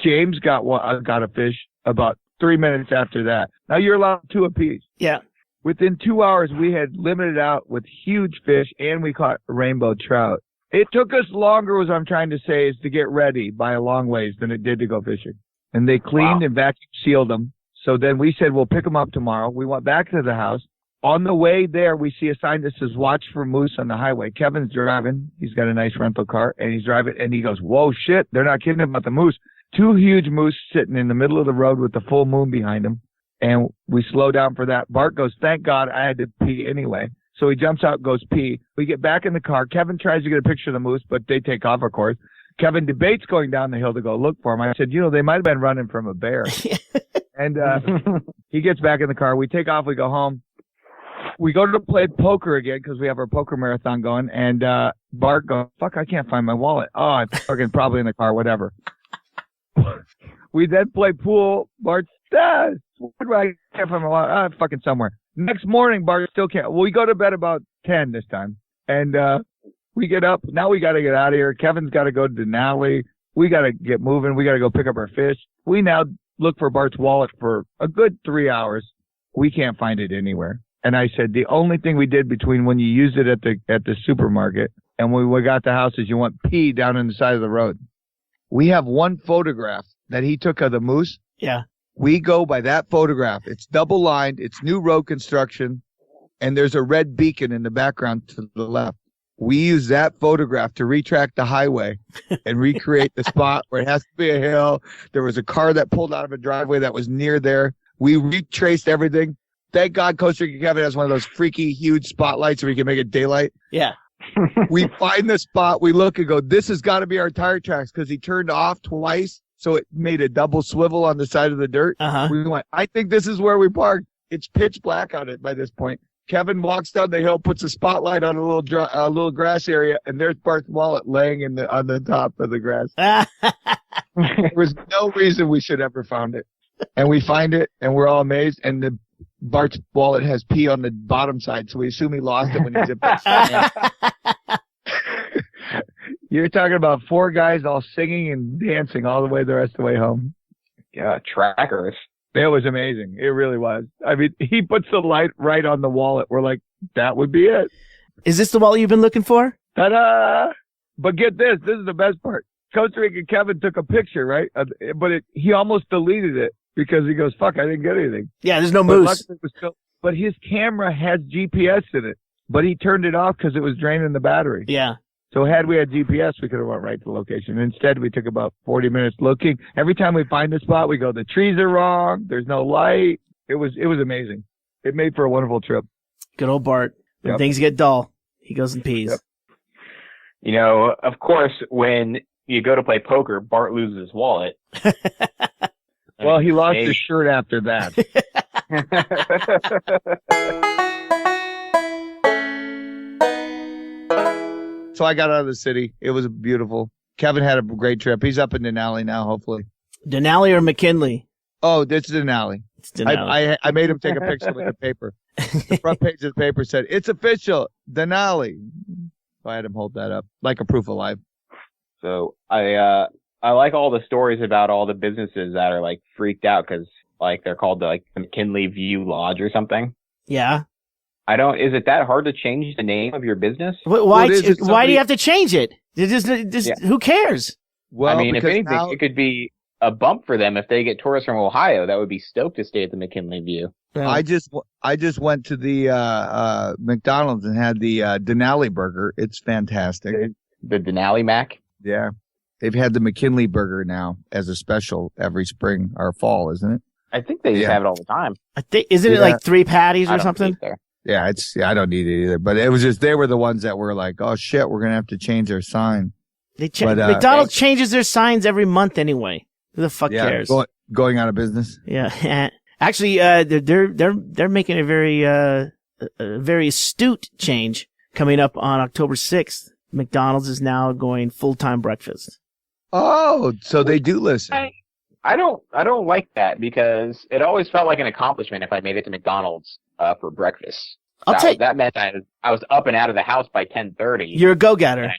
James got a fish about 3 minutes after that. Now you're allowed 2 apiece. Yeah. Within 2 hours, we had limited out with huge fish, and we caught rainbow trout. It took us longer, as I'm trying to say, is to get ready by a long ways than it did to go fishing. And they cleaned and vacuum sealed them. So then we said, we'll pick them up tomorrow. We went back to the house. On the way there, we see a sign that says, "Watch for moose on the highway." Kevin's driving. He's got a nice rental car, and he's driving, and he goes, "Whoa, shit, they're not kidding about the moose." 2 huge moose sitting in the middle of the road with the full moon behind them. And we slow down for that. Bart goes, "Thank God I had to pee anyway." So he jumps out, goes pee. We get back in the car. Kevin tries to get a picture of the moose, but they take off, of course. Kevin debates going down the hill to go look for him. I said, they might have been running from a bear. And he gets back in the car. We take off. We go home. We go to play poker again because we have our poker marathon going. And Bart goes, "Fuck, I can't find my wallet." "Oh, it's fucking probably in the car, whatever." We then play pool. Bart's, I can't find my wallet. "Oh, it's fucking somewhere." Next morning, Bart still can't. Well, we go to bed about 10 this time. And we get up. Now we got to get out of here. Kevin's got to go to Denali. We got to get moving. We got to go pick up our fish. We now look for Bart's wallet for a good 3 hours. We can't find it anywhere. And I said, the only thing we did between when you used it at the supermarket and when we got the house is you went pee down on the side of the road. We have one photograph that he took of the moose. Yeah. We go by that photograph. It's double lined. It's new road construction. And there's a red beacon in the background to the left. We use that photograph to retract the highway and recreate the spot where it has to be a hill. There was a car that pulled out of a driveway that was near there. We retraced everything. Thank God Costa Rica Kevin has one of those freaky huge spotlights where we can make it daylight. Yeah. We find the spot. We look and go, this has got to be our tire tracks because he turned off twice. So it made a double swivel on the side of the dirt. Uh-huh. We went, I think this is where we parked. It's pitch black on it by this point. Kevin walks down the hill, puts a spotlight on a little grass area, and there's Bart's wallet laying on the top of the grass. There was no reason we should ever found it. And we find it, and we're all amazed. And Bart's wallet has pee on the bottom side, so we assume he lost it when he zipped it. You're talking about 4 guys all singing and dancing all the rest of the way home. Yeah, trackers. It was amazing. It really was. I mean, he puts the light right on the wallet. We're like, that would be it. Is this the wallet you've been looking for? Ta-da! But get this. This is the best part. Costa Rica Kevin took a picture, right? But he almost deleted it because he goes, fuck, I didn't get anything. Yeah, there's no moose. But his camera has GPS in it. But he turned it off because it was draining the battery. Yeah. So had we had GPS, we could have went right to the location. Instead, we took about 40 minutes looking. Every time we find a spot, we go, the trees are wrong. There's no light. It was amazing. It made for a wonderful trip. Good old Bart. When things get dull, he goes and pees. Yep. You know, of course, when you go to play poker, Bart loses his wallet. Well, he lost his shirt after that. So I got out of the city. It was beautiful. Kevin had a great trip. He's up in Denali now, hopefully. Denali or McKinley? Oh, it's Denali. It's Denali. I made him take a picture with the paper. The front page of the paper said, it's official, Denali. So I had him hold that up like a proof of life. So I like all the stories about all the businesses that are like freaked out because like they're called the McKinley View Lodge or something. Yeah. Is it that hard to change the name of your business? Why do you have to change it? Who cares? Well, I mean, if anything, it could be a bump for them if they get tourists from Ohio that would be stoked to stay at the McKinley View. Yeah. I just went to the McDonald's and had the Denali burger. It's fantastic. The Denali Mac? Yeah. They've had the McKinley burger now as a special every spring or fall, isn't it? I think they have it all the time. Isn't it like 3 patties or something? Yeah, I don't need it either. But it was just, they were the ones that were like, oh shit, we're going to have to change our sign. McDonald's changes their signs every month anyway. Who the fuck cares? Going out of business. Yeah. Actually, they're making a very astute change coming up on October 6th. McDonald's is now going full-time breakfast. Oh, so they do listen. I don't like that because it always felt like an accomplishment if I made it to McDonald's for breakfast. That meant I was up and out of the house by 10:30. You're a go-getter.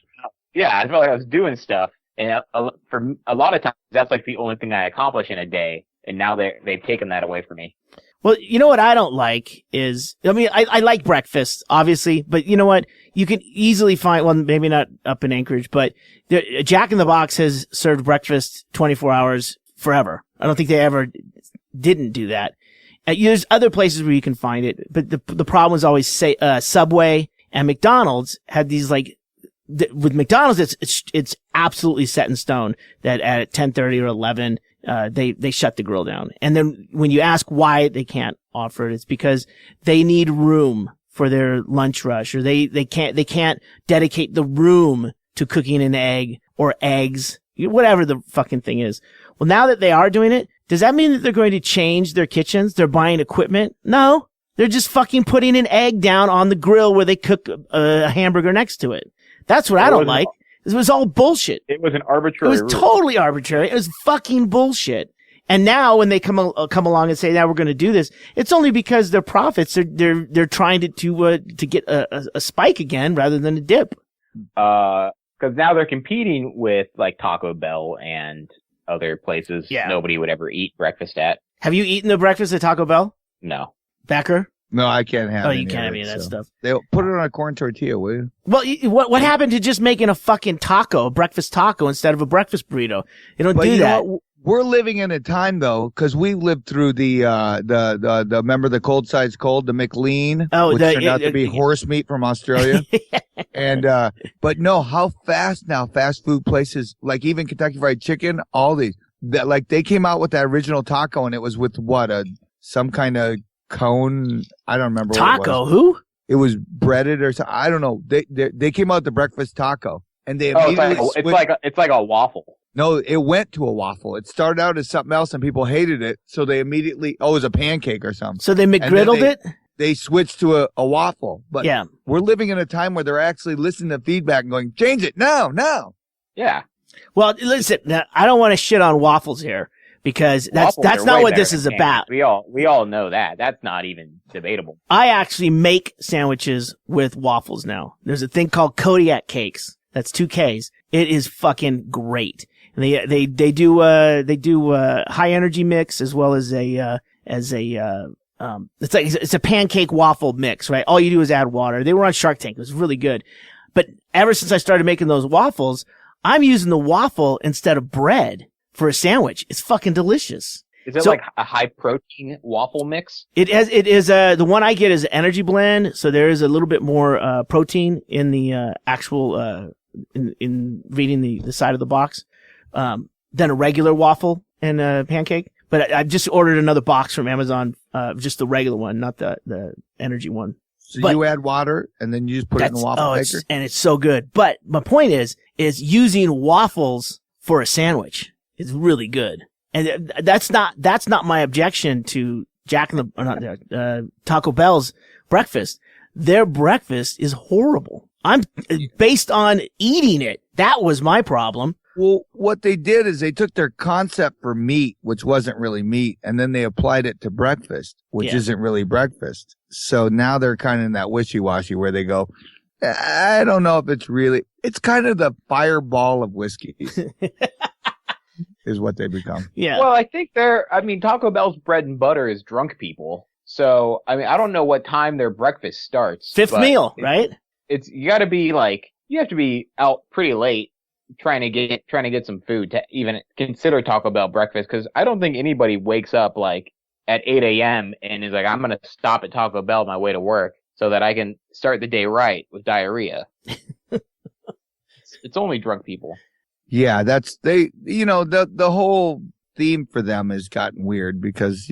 I felt like I was doing stuff, and for a lot of times that's like the only thing I accomplish in a day. And now they've taken that away from me. Well, you know what I don't like is, I like breakfast, obviously, but you know what? You can easily find, well, maybe not up in Anchorage, but Jack in the Box has served breakfast 24 hours forever. I don't think they ever didn't do that. There's other places where you can find it, but the problem is always Subway and McDonald's had these with McDonald's, it's absolutely set in stone that at 10:30 or 11, they shut the grill down. And then when you ask why they can't offer it, it's because they need room for their lunch rush, or they can't dedicate the room to cooking an egg or eggs, whatever the fucking thing is. Well, now that they are doing it, does that mean that they're going to change their kitchens? They're buying equipment? No. They're just fucking putting an egg down on the grill where they cook a hamburger next to it. That's what I don't like. It was all bullshit. It was an arbitrary It was totally arbitrary. It was fucking bullshit. And now when they come along and say, now we're going to do this, it's only because their profits, they're trying to get a spike again rather than a dip. Because now they're competing with like Taco Bell and other places nobody would ever eat breakfast at. Have you eaten the breakfast at Taco Bell? No. Becker? No, I can't have it. Oh, you can't have any of that stuff. They'll put it on a corn tortilla, will you? Well, what happened to just making a fucking taco, a breakfast taco, instead of a breakfast burrito? You don't do that. We're living in a time though, because we lived through the remember the cold size cold, the McLean, which turned out to be horse meat from Australia. And but no, how fast now fast food places like even Kentucky Fried Chicken, all these like they came out with that original taco and it was with what some kind of cone. I don't remember taco. What it was. Who? It was breaded or something. I don't know. They came out with the breakfast taco and they immediately it's like a waffle. No, it went to a waffle. It started out as something else and people hated it. So they immediately, it was a pancake or something. So they McGriddled it? They switched to a waffle. But yeah. We're living in a time where they're actually listening to feedback and going, change it now. Yeah. Well, listen, now, I don't want to shit on waffles here because that's not what this is about. We all know that. That's not even debatable. I actually make sandwiches with waffles now. There's a thing called Kodiak cakes. That's 2 Ks. It is fucking great. And they do high energy mix as well as it's a pancake waffle mix, right? All you do is add water. They were on Shark Tank. It was really good. But ever since I started making those waffles, I'm using the waffle instead of bread for a sandwich. It's fucking delicious. Is it like a high protein waffle mix? It is the one I get is an energy blend, so there is a little bit more protein in the actual in reading the side of the box than a regular waffle and a pancake. But I just ordered another box from Amazon, just the regular one, not the energy one. So you add water and then you just put it in the waffle maker? And it's so good. But my point is using waffles for a sandwich is really good. And that's not my objection to Taco Bell's breakfast. Their breakfast is horrible. I'm based on eating it. That was my problem. Well, what they did is they took their concept for meat, which wasn't really meat, and then they applied it to breakfast, which isn't really breakfast. So now they're kind of in that wishy-washy where they go, I don't know if it's kind of the fireball of whiskeys is what they become. Yeah. Well, I think Taco Bell's bread and butter is drunk people. So, I don't know what time their breakfast starts. Fifth meal, right? You have to be out pretty late trying to get some food to even consider Taco Bell breakfast, because I don't think anybody wakes up like at 8 a.m. and is like, I'm going to stop at Taco Bell on my way to work so that I can start the day right with diarrhea. It's only drunk people. Yeah, the whole theme for them has gotten weird because,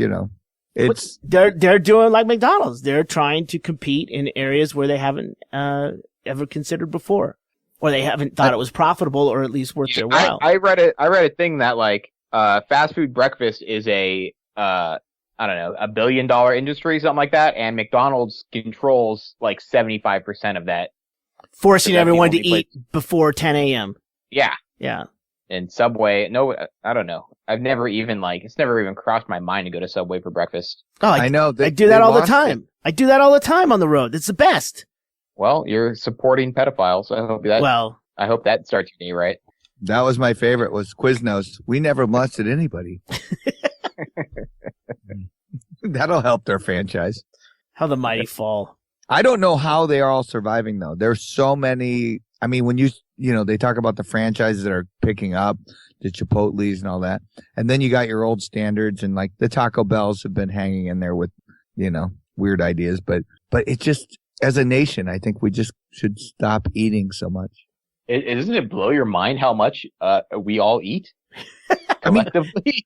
they're doing like McDonald's. They're trying to compete in areas where they haven't ever considered before. Or they haven't thought it was profitable, or at least worth their while. I read a thing that like fast food breakfast is a $1 billion industry, something like that, and McDonald's controls like 75% of that, forcing everyone to eat before 10 a.m. Yeah. And Subway, no, I don't know. It's never even crossed my mind to go to Subway for breakfast. Oh, I know. I do that all the time. I do that all the time on the road. It's the best. Well, you're supporting pedophiles. I hope that starts your day right. That was my favorite, was Quiznos. We never molested anybody. That'll help their franchise. How the mighty fall. I don't know how they are all surviving, though. There's so many. I mean, when they talk about the franchises that are picking up, the Chipotles and all that. And then you got your old standards, and like the Taco Bells have been hanging in there with, weird ideas. But it just, as a nation, I think we just should stop eating so much. Doesn't it blow your mind how much we all eat collectively?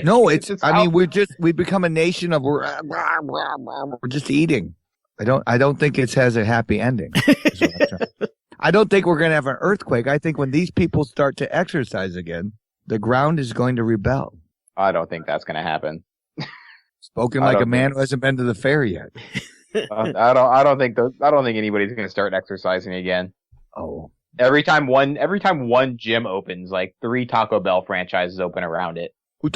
No, we've become a nation of we're just eating. I don't think it has a happy ending. I don't think we're going to have an earthquake. I think when these people start to exercise again, the ground is going to rebel. I don't think that's going to happen. Spoken like a man who hasn't been to the fair yet. I don't think anybody's going to start exercising again. Oh. Every time one gym opens, like 3 Taco Bell franchises open around it.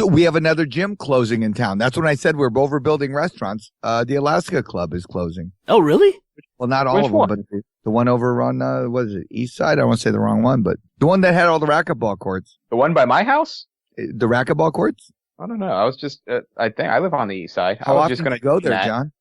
We have another gym closing in town. That's when I said we're overbuilding restaurants. The Alaska Club is closing. Oh, really? Well, not all of them, but the one over on, East Side? I don't want to say the wrong one, but the one that had all the racquetball courts. The one by my house? The racquetball courts? I don't know. I was just, I think I live on the East Side. How often do you go there, John?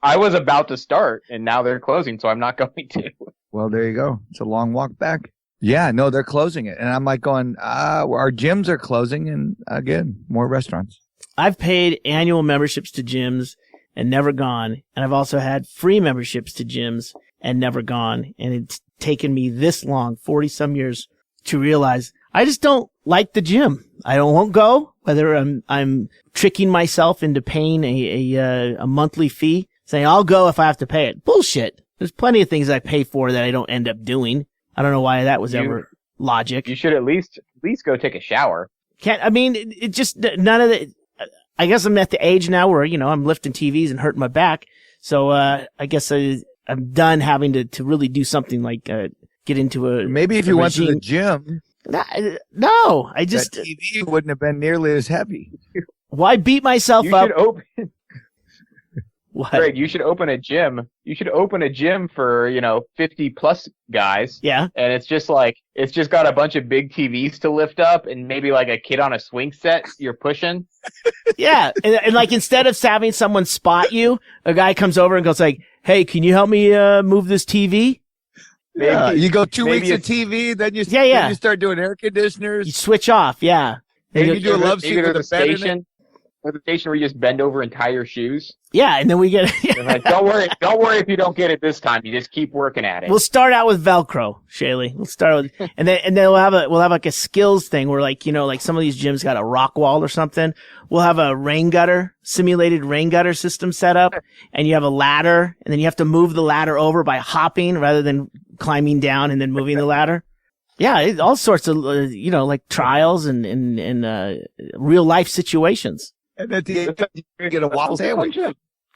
I was about to start, and now they're closing, so I'm not going to. Well, there you go. It's a long walk back. Yeah, no, they're closing it. And I'm like going, our gyms are closing and again, more restaurants. I've paid annual memberships to gyms and never gone. And I've also had free memberships to gyms and never gone. And it's taken me this long, 40 some years, to realize I just don't like the gym. I won't go, whether I'm tricking myself into paying a monthly fee, saying I'll go if I have to pay it. Bullshit. There's plenty of things I pay for that I don't end up doing. I don't know why that was ever logic. You should at least go take a shower. It just, none of the, I guess I'm at the age now where, I'm lifting TVs and hurting my back. So, I guess I'm done having to really do something like, get into a, maybe if you went to the gym. No, I just, that TV wouldn't have been nearly as heavy. Why beat myself up? What? Ggreg, you should open a gym. You should open a gym for, 50 plus guys. Yeah. And it's just got a bunch of big TVs to lift up and maybe like a kid on a swing set you're pushing. Yeah. And like instead of having someone spot you, a guy comes over and goes like, hey, can you help me move this TV? Yeah. You go 2 weeks of TV, then you start doing air conditioners. You switch off. Yeah. Maybe you do a love seat with a bed in it. At the station where you just bend over and tie your shoes. Yeah, and then we get. Like, don't worry if you don't get it this time. You just keep working at it. We'll start out with Velcro, Chaille. We'll start with, and then we'll have like a skills thing where like some of these gyms got a rock wall or something. We'll have a simulated rain gutter system set up, and you have a ladder, and then you have to move the ladder over by hopping rather than climbing down and then moving the ladder. Yeah, all sorts of like trials and real life situations. And at the end, you get a waffle sandwich.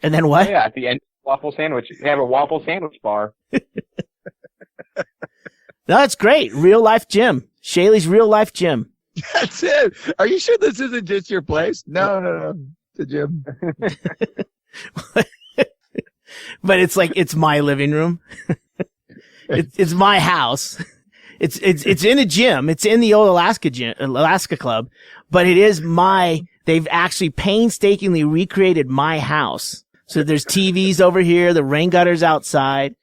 And then what? Yeah, at the end, waffle sandwich. They have a waffle sandwich bar. No, that's great. Real life gym. Chaille's real life gym. That's it. Are you sure this isn't just your place? No. It's a gym. But it's like, it's my living room. It's my house. It's in a gym. It's in the old Alaska Club, but it is they've actually painstakingly recreated my house. So there's TVs over here, the rain gutters outside,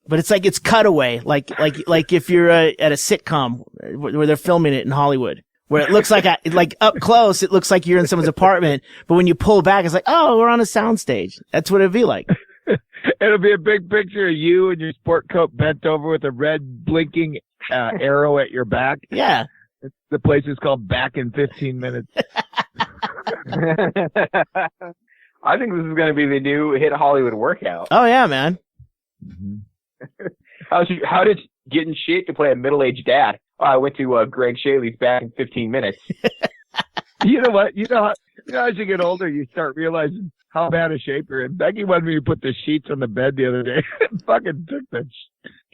but it's like, it's cutaway. Like if you're at a sitcom where they're filming it in Hollywood, where it looks like up close, it looks like you're in someone's apartment, but when you pull back, it's like, oh, we're on a soundstage. That's what it'd be like. It'll be a big picture of you in your sport coat bent over with a red blinking arrow at your back. Yeah. The place is called Back in 15 Minutes. I think this is going to be the new hit Hollywood workout. Oh yeah, man. Mm-hmm. How did you get in shape to play a middle-aged dad? Oh, I went to Ggreg Chaille's Back in 15 Minutes. You know what? As you get older, you start realizing how bad a shape you're in. Becky wanted me to put the sheets on the bed the other day. Fucking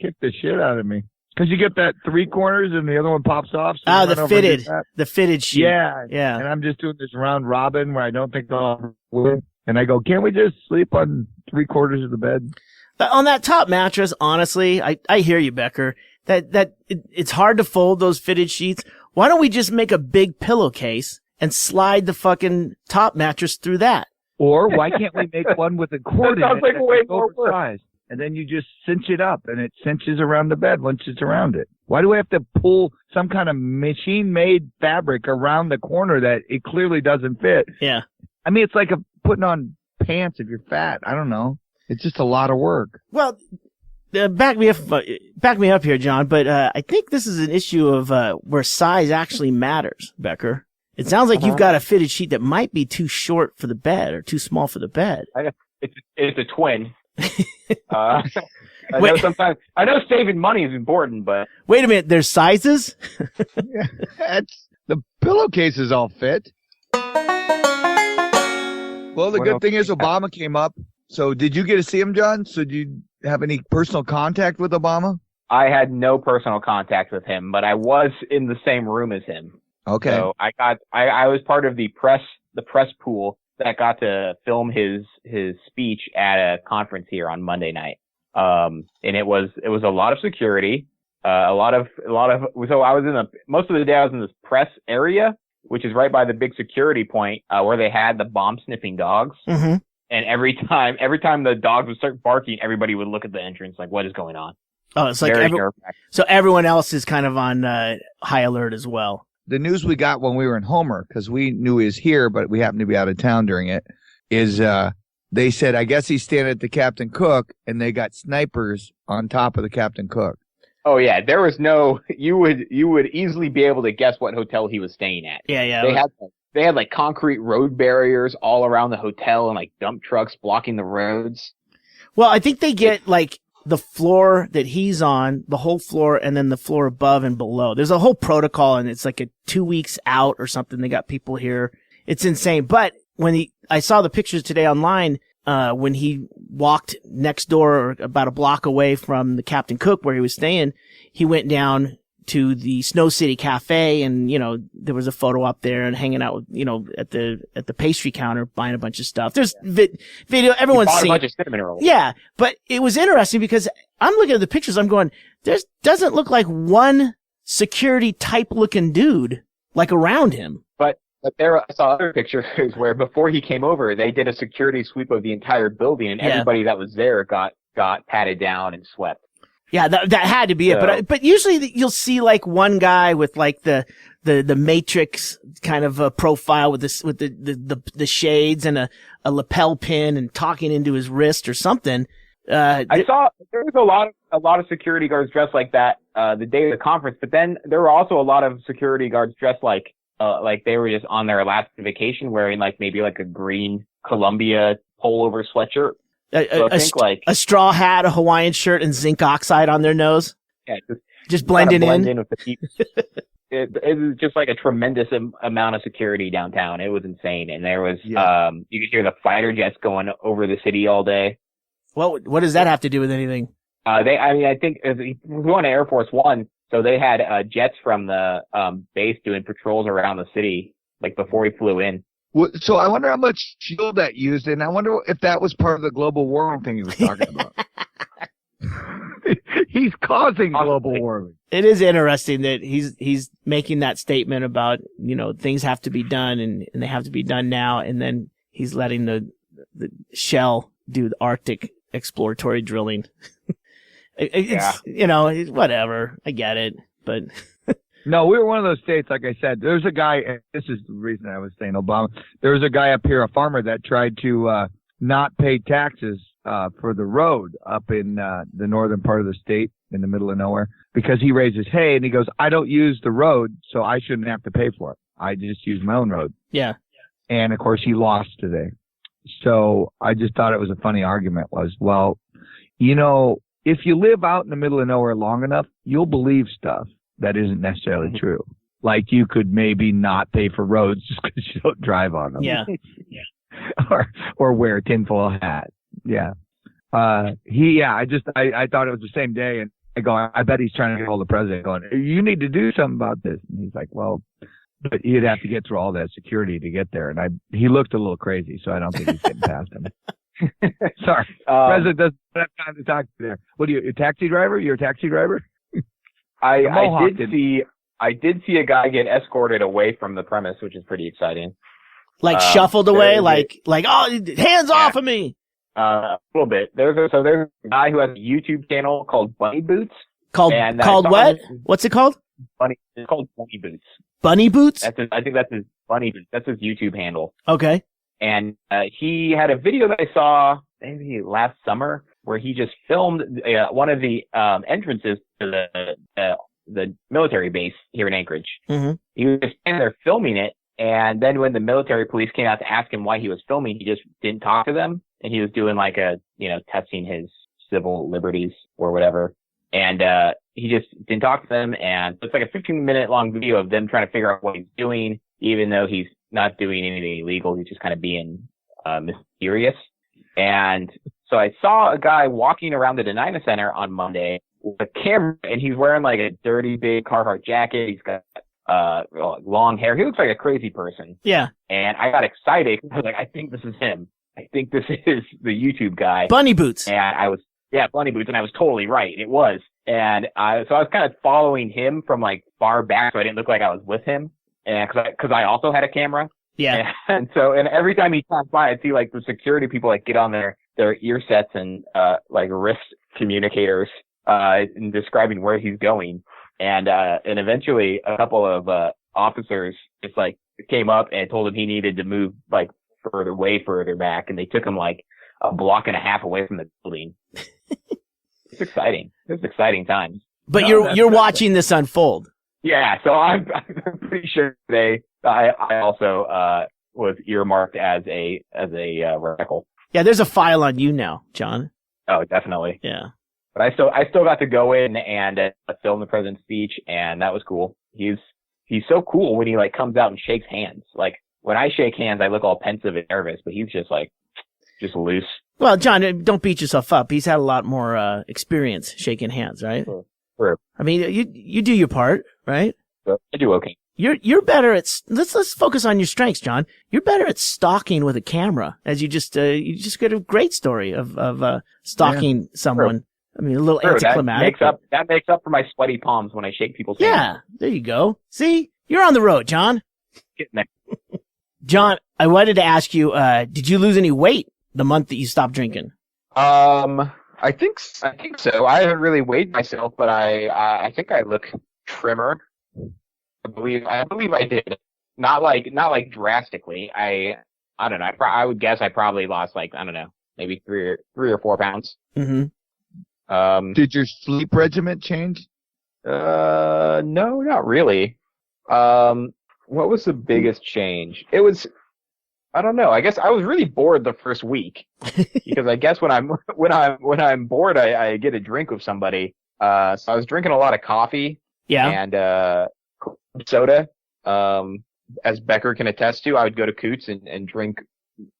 kicked the shit out of me. Because you get that 3 corners and the other one pops off. So the fitted sheet. Yeah. Yeah. And I'm just doing this round robin where I don't think I'll win. And I go, can't we just sleep on 3 quarters of the bed? On that top mattress, honestly, I hear you, Becker. It's hard to fold those fitted sheets. Why don't we just make a big pillowcase and slide the fucking top mattress through that? Or why can't we make one with a cord in it? Sounds like way more work. And then you just cinch it up and it cinches around the bed once it's around it. Why do we have to pull some kind of machine-made fabric around the corner that it clearly doesn't fit? Yeah. I mean, it's like putting on pants if you're fat. I don't know. It's just a lot of work. Well, back me up here, John, but I think this is an issue of where size actually matters, Becker. It sounds like you've got a fitted sheet that might be too short for the bed or too small for the bed. It's a twin. I know saving money is important, but wait a minute, there's sizes? Yeah, the pillowcases all fit. Well, the good thing is Obama came up. So did you get to see him, John? So did you have any personal contact with Obama? I had no personal contact with him, but I was in the same room as him. Okay. So I was part of the press pool that got to film his speech at a conference here on Monday night. And it was a lot of security, so I was most of the day I was in this press area, which is right by the big security point, where they had the bomb sniffing dogs. Mm-hmm. And every time the dogs would start barking, everybody would look at the entrance like, what is going on? Oh, it's like Very nerve-wracking. so everyone else is kind of on high alert as well. The news we got when we were in Homer, because we knew he was here, but we happened to be out of town during it, is they said, I guess he's standing at the Captain Cook, and they got snipers on top of the Captain Cook. Oh yeah, there was no. You would easily be able to guess what hotel he was staying at. Yeah. They had like concrete road barriers all around the hotel and like dump trucks blocking the roads. Well, I think they get like the floor that he's on, the whole floor, and then the floor above and below. There's a whole protocol, and it's like 2 weeks out or something. They got people here. It's insane. But when I saw the pictures today online, when he walked next door or about a block away from the Captain Cook where he was staying, he went down to the Snow City Cafe, and there was a photo up there and hanging out with at the pastry counter buying a bunch of stuff. There's video, everyone's seen. A bunch of cinnamon rolls. Yeah, but it was interesting because I'm looking at the pictures. I'm going, doesn't look like one security type looking dude like around him. But there, I saw other pictures where before he came over, they did a security sweep of the entire building, and everybody that was there got patted down and swept. Yeah, that had to be it. But usually you'll see like one guy with like the Matrix kind of a profile with the shades and a lapel pin and talking into his wrist or something. I saw there was a lot of security guards dressed like that the day of the conference, but then there were also a lot of security guards dressed like they were just on their last vacation wearing like maybe like a green Columbia pullover sweatshirt. A straw hat, a Hawaiian shirt, and zinc oxide on their nose. Yeah, just blending in with the people. It was just like a tremendous amount of security downtown. It was insane, and there was you could hear the fighter jets going over the city all day. What does that have to do with anything? I think we went to Air Force One, so they had jets from the base doing patrols around the city like before he flew in. So I wonder how much fuel that used, and I wonder if that was part of the global warming thing he was talking about. He's causing global warming. It is interesting that he's making that statement about things have to be done and they have to be done now, and then he's letting the Shell do the Arctic exploratory drilling. It's whatever. I get it, but. No, we were one of those states, like I said. There's a guy, and this is the reason I was saying Obama. There was a guy up here, a farmer, that tried to not pay taxes for the road up in the northern part of the state in the middle of nowhere because he raises hay, and he goes, I don't use the road, so I shouldn't have to pay for it. I just use my own road. Yeah. And, of course, he lost today. So I just thought it was a funny argument was, well, if you live out in the middle of nowhere long enough, you'll believe stuff that isn't necessarily true. Like you could maybe not pay for roads just because you don't drive on them. Yeah. or wear a tinfoil hat. Yeah. I thought it was the same day, and I go, I bet he's trying to get hold of the president going, you need to do something about this. And he's like, well, but you'd have to get through all that security to get there. And he looked a little crazy, so I don't think he's getting past him. Sorry. President doesn't have time to talk to you there. What are you, a taxi driver? You're a taxi driver? I did see a guy get escorted away from the premise, which is pretty exciting. Like shuffled away, like hands off of me. A little bit. There's a guy who has a YouTube channel called Bunny Boots. Called what? What's it called? It's called Bunny Boots. Bunny Boots? I think that's his Bunny Boots. That's his YouTube handle. Okay. And he had a video that I saw maybe last summer where he just filmed one of the entrances to the military base here in Anchorage. Mm-hmm. He was just standing there filming it, and then when the military police came out to ask him why he was filming, he just didn't talk to them, and he was doing like testing his civil liberties or whatever, and he just didn't talk to them, and it's like a 15-minute long video of them trying to figure out what he's doing, even though he's not doing anything illegal. He's just kind of being mysterious. And so I saw a guy walking around the Denina Center on Monday with a camera, and he's wearing like a dirty big Carhartt jacket. He's got long hair. He looks like a crazy person. Yeah. And I got excited. I was like, I think this is him. I think this is the YouTube guy. Bunny Boots. And Bunny Boots, and I was totally right. It was. And I was kind of following him from like far back, so I didn't look like I was with him. And cause I also had a camera. Yeah. And every time he passed by, I'd see like the security people like get on their ear sets and like wrist communicators in describing where he's going. And eventually a couple of, officers just like came up and told him he needed to move like way further back. And they took him like a block and a half away from the building. It's exciting. It's exciting times. But you're watching this unfold. Yeah. So I'm pretty sure today I also, was earmarked as a radical. Yeah. There's a file on you now, John. Oh, definitely. Yeah. But I still got to go in and film the president's speech, and that was cool. He's so cool when he like comes out and shakes hands. Like when I shake hands, I look all pensive and nervous, but he's just loose. Well, John, don't beat yourself up. He's had a lot more experience shaking hands, right? Sure. I mean, you do your part, right? I do okay. You're better at let's focus on your strengths, John. You're better at stalking with a camera, as you just got a great story of stalking someone. Sure. I mean, a little anticlimactic. That makes up for my sweaty palms when I shake people's hands. Yeah, there you go. See, you're on the road, John. Getting there. John, I wanted to ask you, did you lose any weight the month that you stopped drinking? I think so. I haven't really weighed myself, but I think I look trimmer. I believe I did. Not like drastically. I don't know. I would guess I probably lost like, I don't know, maybe 3 or 4 pounds. Mm-hmm. Did your sleep regimen change? No, not really. What was the biggest change? It was, I don't know. I guess I was really bored the first week because I guess when I'm bored, I get a drink with somebody. So I was drinking a lot of coffee. Yeah. And, soda. As Becker can attest to, I would go to Coots and drink,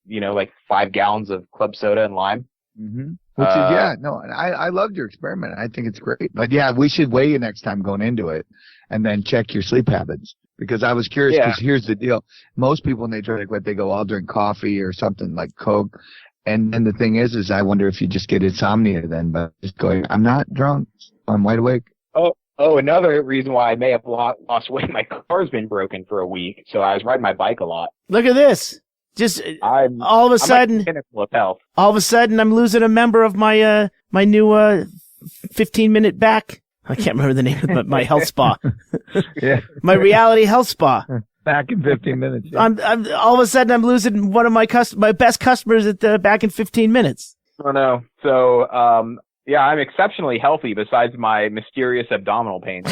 like 5 gallons of club soda and lime. Mm-hmm. Which is, I loved your experiment. I think it's great. But yeah, we should weigh you next time going into it and then check your sleep habits. Because I was curious, because here's the deal. Most people, when they drink what they go, I'll drink coffee or something like Coke. And then the thing is I wonder if you just get insomnia then, but just going, I'm not drunk. I'm wide awake. Oh, another reason why I may have lost weight, my car's been broken for a week. So I was riding my bike a lot. Look at this. Just all of a sudden, I'm losing a member of my my new 15-minute back. I can't remember the name of it, my health spa. Yeah, my reality health spa. Back in 15 minutes. Yeah. I'm all of a sudden I'm losing one of my best customers at back in 15 minutes. Oh no. So yeah, I'm exceptionally healthy besides my mysterious abdominal pain.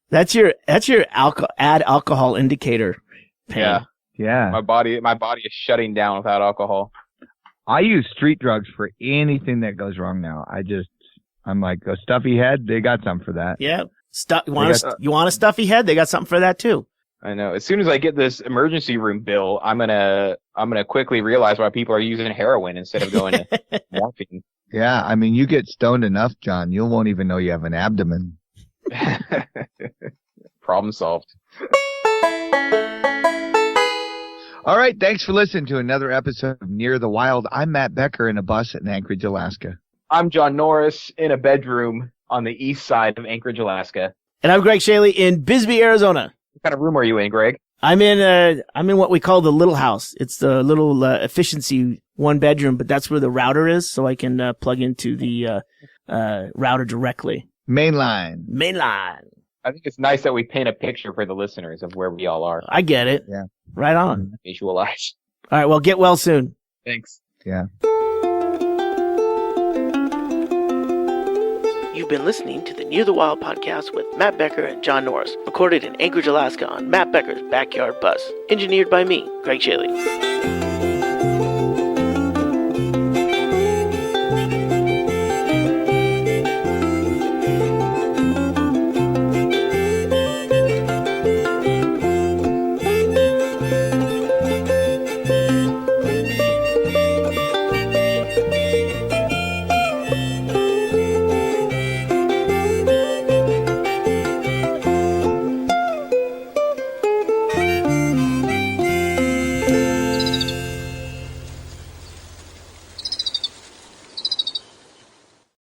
That's your alcohol indicator pain. Yeah. Yeah. My body is shutting down without alcohol. I use street drugs for anything that goes wrong now. I'm like, a stuffy head, they got something for that. Yeah. You want a stuffy head? They got something for that too. I know. As soon as I get this emergency room bill, I'm gonna quickly realize why people are using heroin instead of going to morphine. Yeah, I mean, you get stoned enough, John, you won't even know you have an abdomen. Problem solved. All right, thanks for listening to another episode of Near the Wild. I'm Matt Becker in a bus in Anchorage, Alaska. I'm John Norris in a bedroom on the east side of Anchorage, Alaska. And I'm Ggreg Chaille in Bisbee, Arizona. What kind of room are you in, Ggreg? I'm in what we call the little house. It's the little efficiency 1 bedroom, but that's where the router is, so I can plug into the router directly. Mainline. I think it's nice that we paint a picture for the listeners of where we all are. I get it. Yeah. Right on. Visualize. All right, well, get well soon. Thanks. Yeah. You've been listening to the Near the Wild podcast with Matt Becker and John Norris, recorded in Anchorage, Alaska on Matt Becker's backyard bus. Engineered by me, Ggreg Chaille.